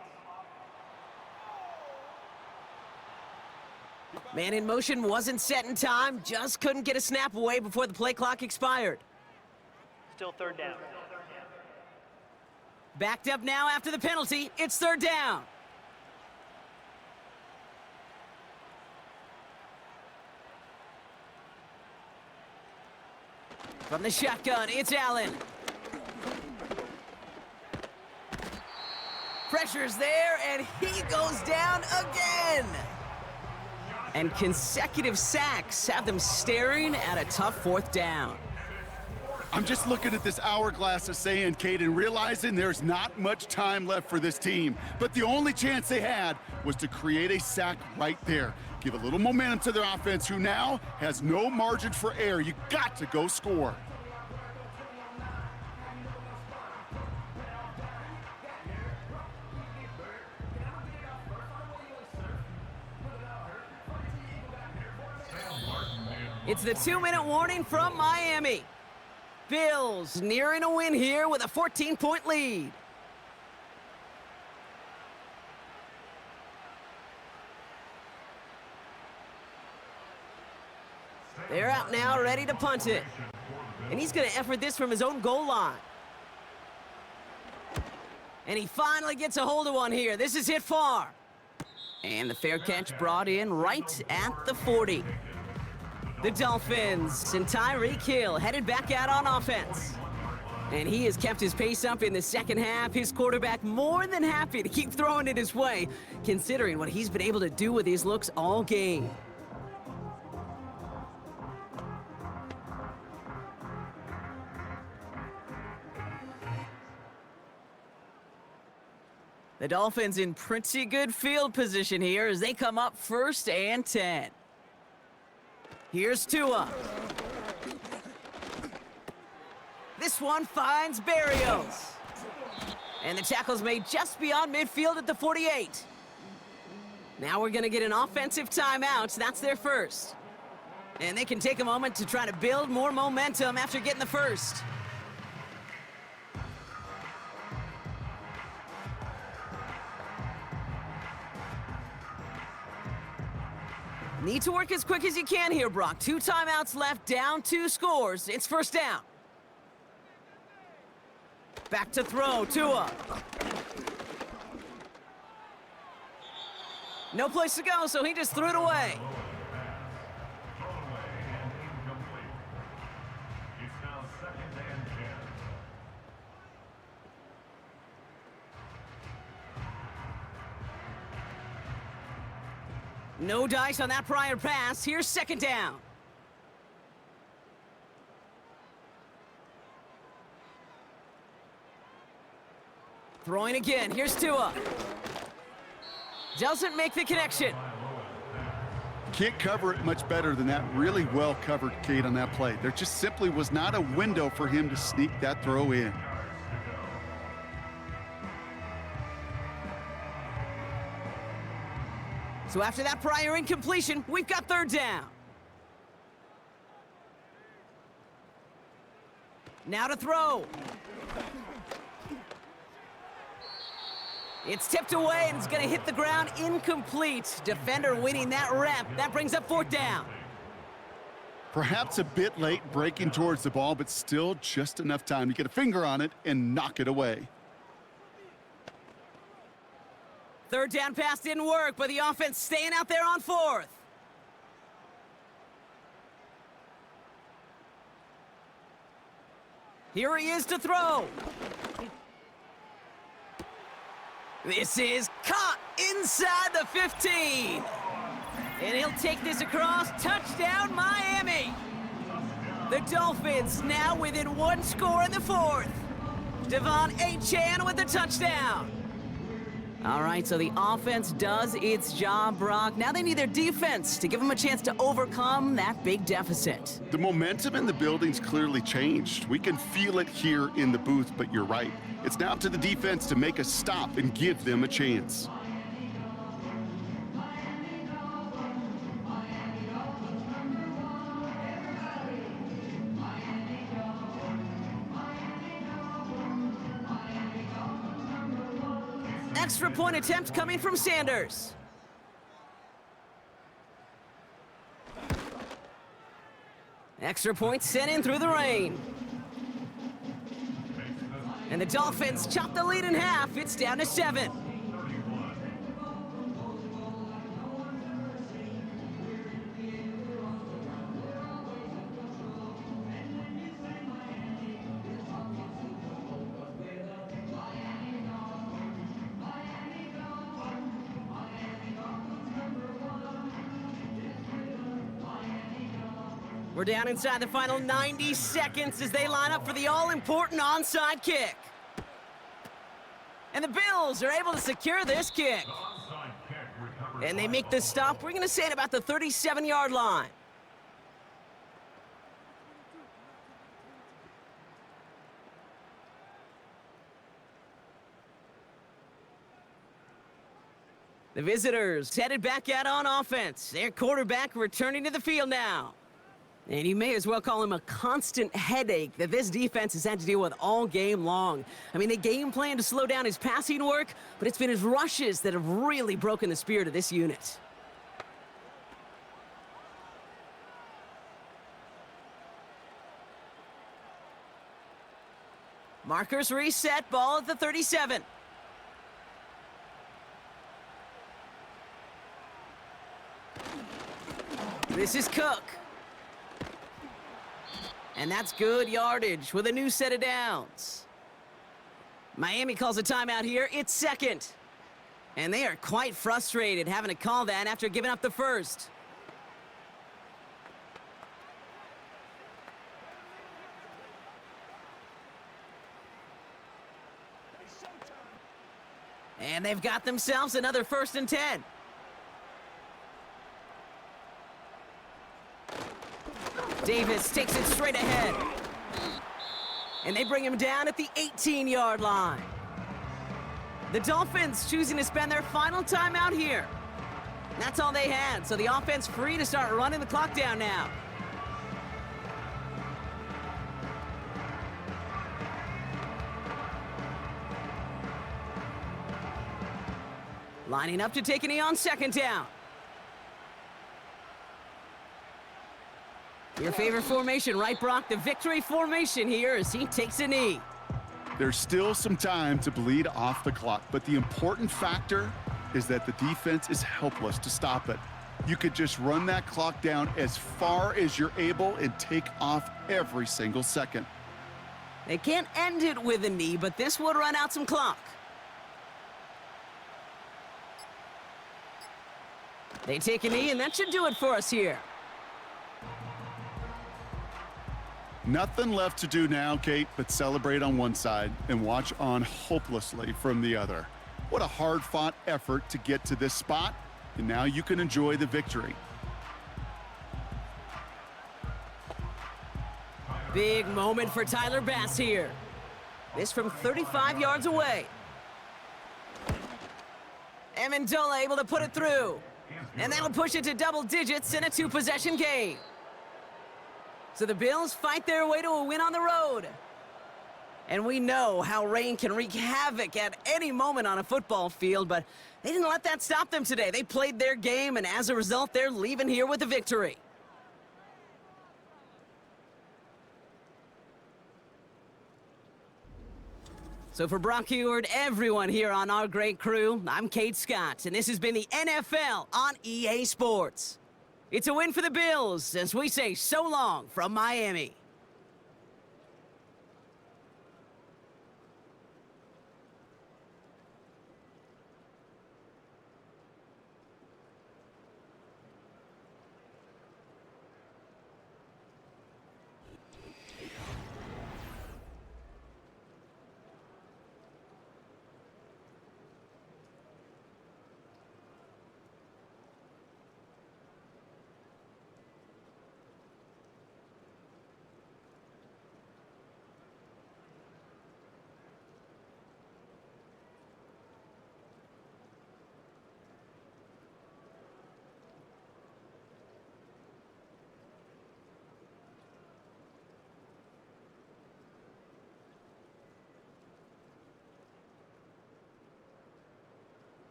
Man in motion wasn't set in time, just couldn't get a snap away before the play clock expired. Still 3rd down. Backed up now after the penalty, it's 3rd down. From the shotgun, it's Allen. Pressure's there, and he goes down again. And consecutive sacks have them staring at a tough 4th down. I'm just looking at this hourglass of saying, Kate, and realizing there's not much time left for this team. But the only chance they had was to create a sack right there. Give a little momentum to their offense, who now has no margin for error. You got to go score. It's the 2-minute warning from Miami. Bills nearing a win here with a 14-point lead. They're out now, ready to punt it. And he's going to effort this from his own goal line. And he finally gets a hold of one here. This is hit far. And the fair catch brought in right at the 40. The Dolphins and Tyreek Hill headed back out on offense. And he has kept his pace up in the 2nd half. His quarterback more than happy to keep throwing it his way, considering what he's been able to do with his looks all game. The Dolphins in pretty good field position here as they come up 1st and 10. Here's Tua. This one finds Barrios. And the tackle's made just beyond midfield at the 48. Now we're going to get an offensive timeout. That's their first. And they can take a moment to try to build more momentum after getting the first. Need to work as quick as you can here, Brock. 2 timeouts left, down 2 scores. It's first down. Back to throw, Tua. No place to go, so he just threw it away. Thrown away and incomplete. It's now 2nd and 10. No dice on that prior pass. Here's second down. Throwing again. Here's Tua. Doesn't make the connection. Can't cover it much better than that. Really well covered, Kate, on that play. There just simply was not a window for him to sneak that throw in. So after that prior incompletion, we've got third down. Now to throw. It's tipped away and it's going to hit the ground incomplete. Defender winning that rep. That brings up fourth down. Perhaps a bit late breaking towards the ball, but still just enough time to get a finger on it and knock it away. Third down pass didn't work, but the offense staying out there on fourth. Here he is to throw. This is caught inside the 15. And he'll take this across. Touchdown, Miami. The Dolphins now within 1 score in the fourth. Devon Achane with the touchdown. All right, so the offense does its job, Brock. Now they need their defense to give them a chance to overcome that big deficit. The momentum in the building's clearly changed. We can feel it here in the booth, but you're right. It's now up to the defense to make a stop and give them a chance. Extra point attempt coming from Sanders. Extra point sent in through the rain. And the Dolphins chop the lead in half. It's down to 7. We're down inside the final 90 seconds as they line up for the all-important onside kick. And the Bills are able to secure this kick. And they make the stop. We're going to say it about the 37-yard line. The visitors headed back out on offense. Their quarterback returning to the field now. And you may as well call him a constant headache that this defense has had to deal with all game long. I mean, they game plan to slow down his passing work, but it's been his rushes that have really broken the spirit of this unit. Markers reset, ball at the 37. This is Cook. And that's good yardage with a new set of downs. Miami calls a timeout here. It's second. And they are quite frustrated having to call that after giving up the first. And they've got themselves another 1st and 10. Davis takes it straight ahead. And they bring him down at the 18-yard line. The Dolphins choosing to spend their final timeout here. That's all they had, so the offense free to start running the clock down now. Lining up to take a knee on 2nd down. Your favorite formation, right, Brock? The victory formation here as he takes a knee. There's still some time to bleed off the clock, but the important factor is that the defense is helpless to stop it. You could just run that clock down as far as you're able and take off every single second. They can't end it with a knee, but this would run out some clock. They take a knee, and that should do it for us here. Nothing left to do now, Kate, but celebrate on one side and watch on hopelessly from the other. What a hard-fought effort to get to this spot, and now you can enjoy the victory. Big moment for Tyler Bass here. This from 35 yards away. Amendola able to put it through. And that'll push it to double digits in a two-possession game. So the Bills fight their way to a win on the road. And we know how rain can wreak havoc at any moment on a football field, but they didn't let that stop them today. They played their game, and as a result, they're leaving here with a victory. So for Brock Heward, everyone here on our great crew, I'm Kate Scott, and this has been the NFL on EA Sports. It's a win for the Bills as we say so long from Miami.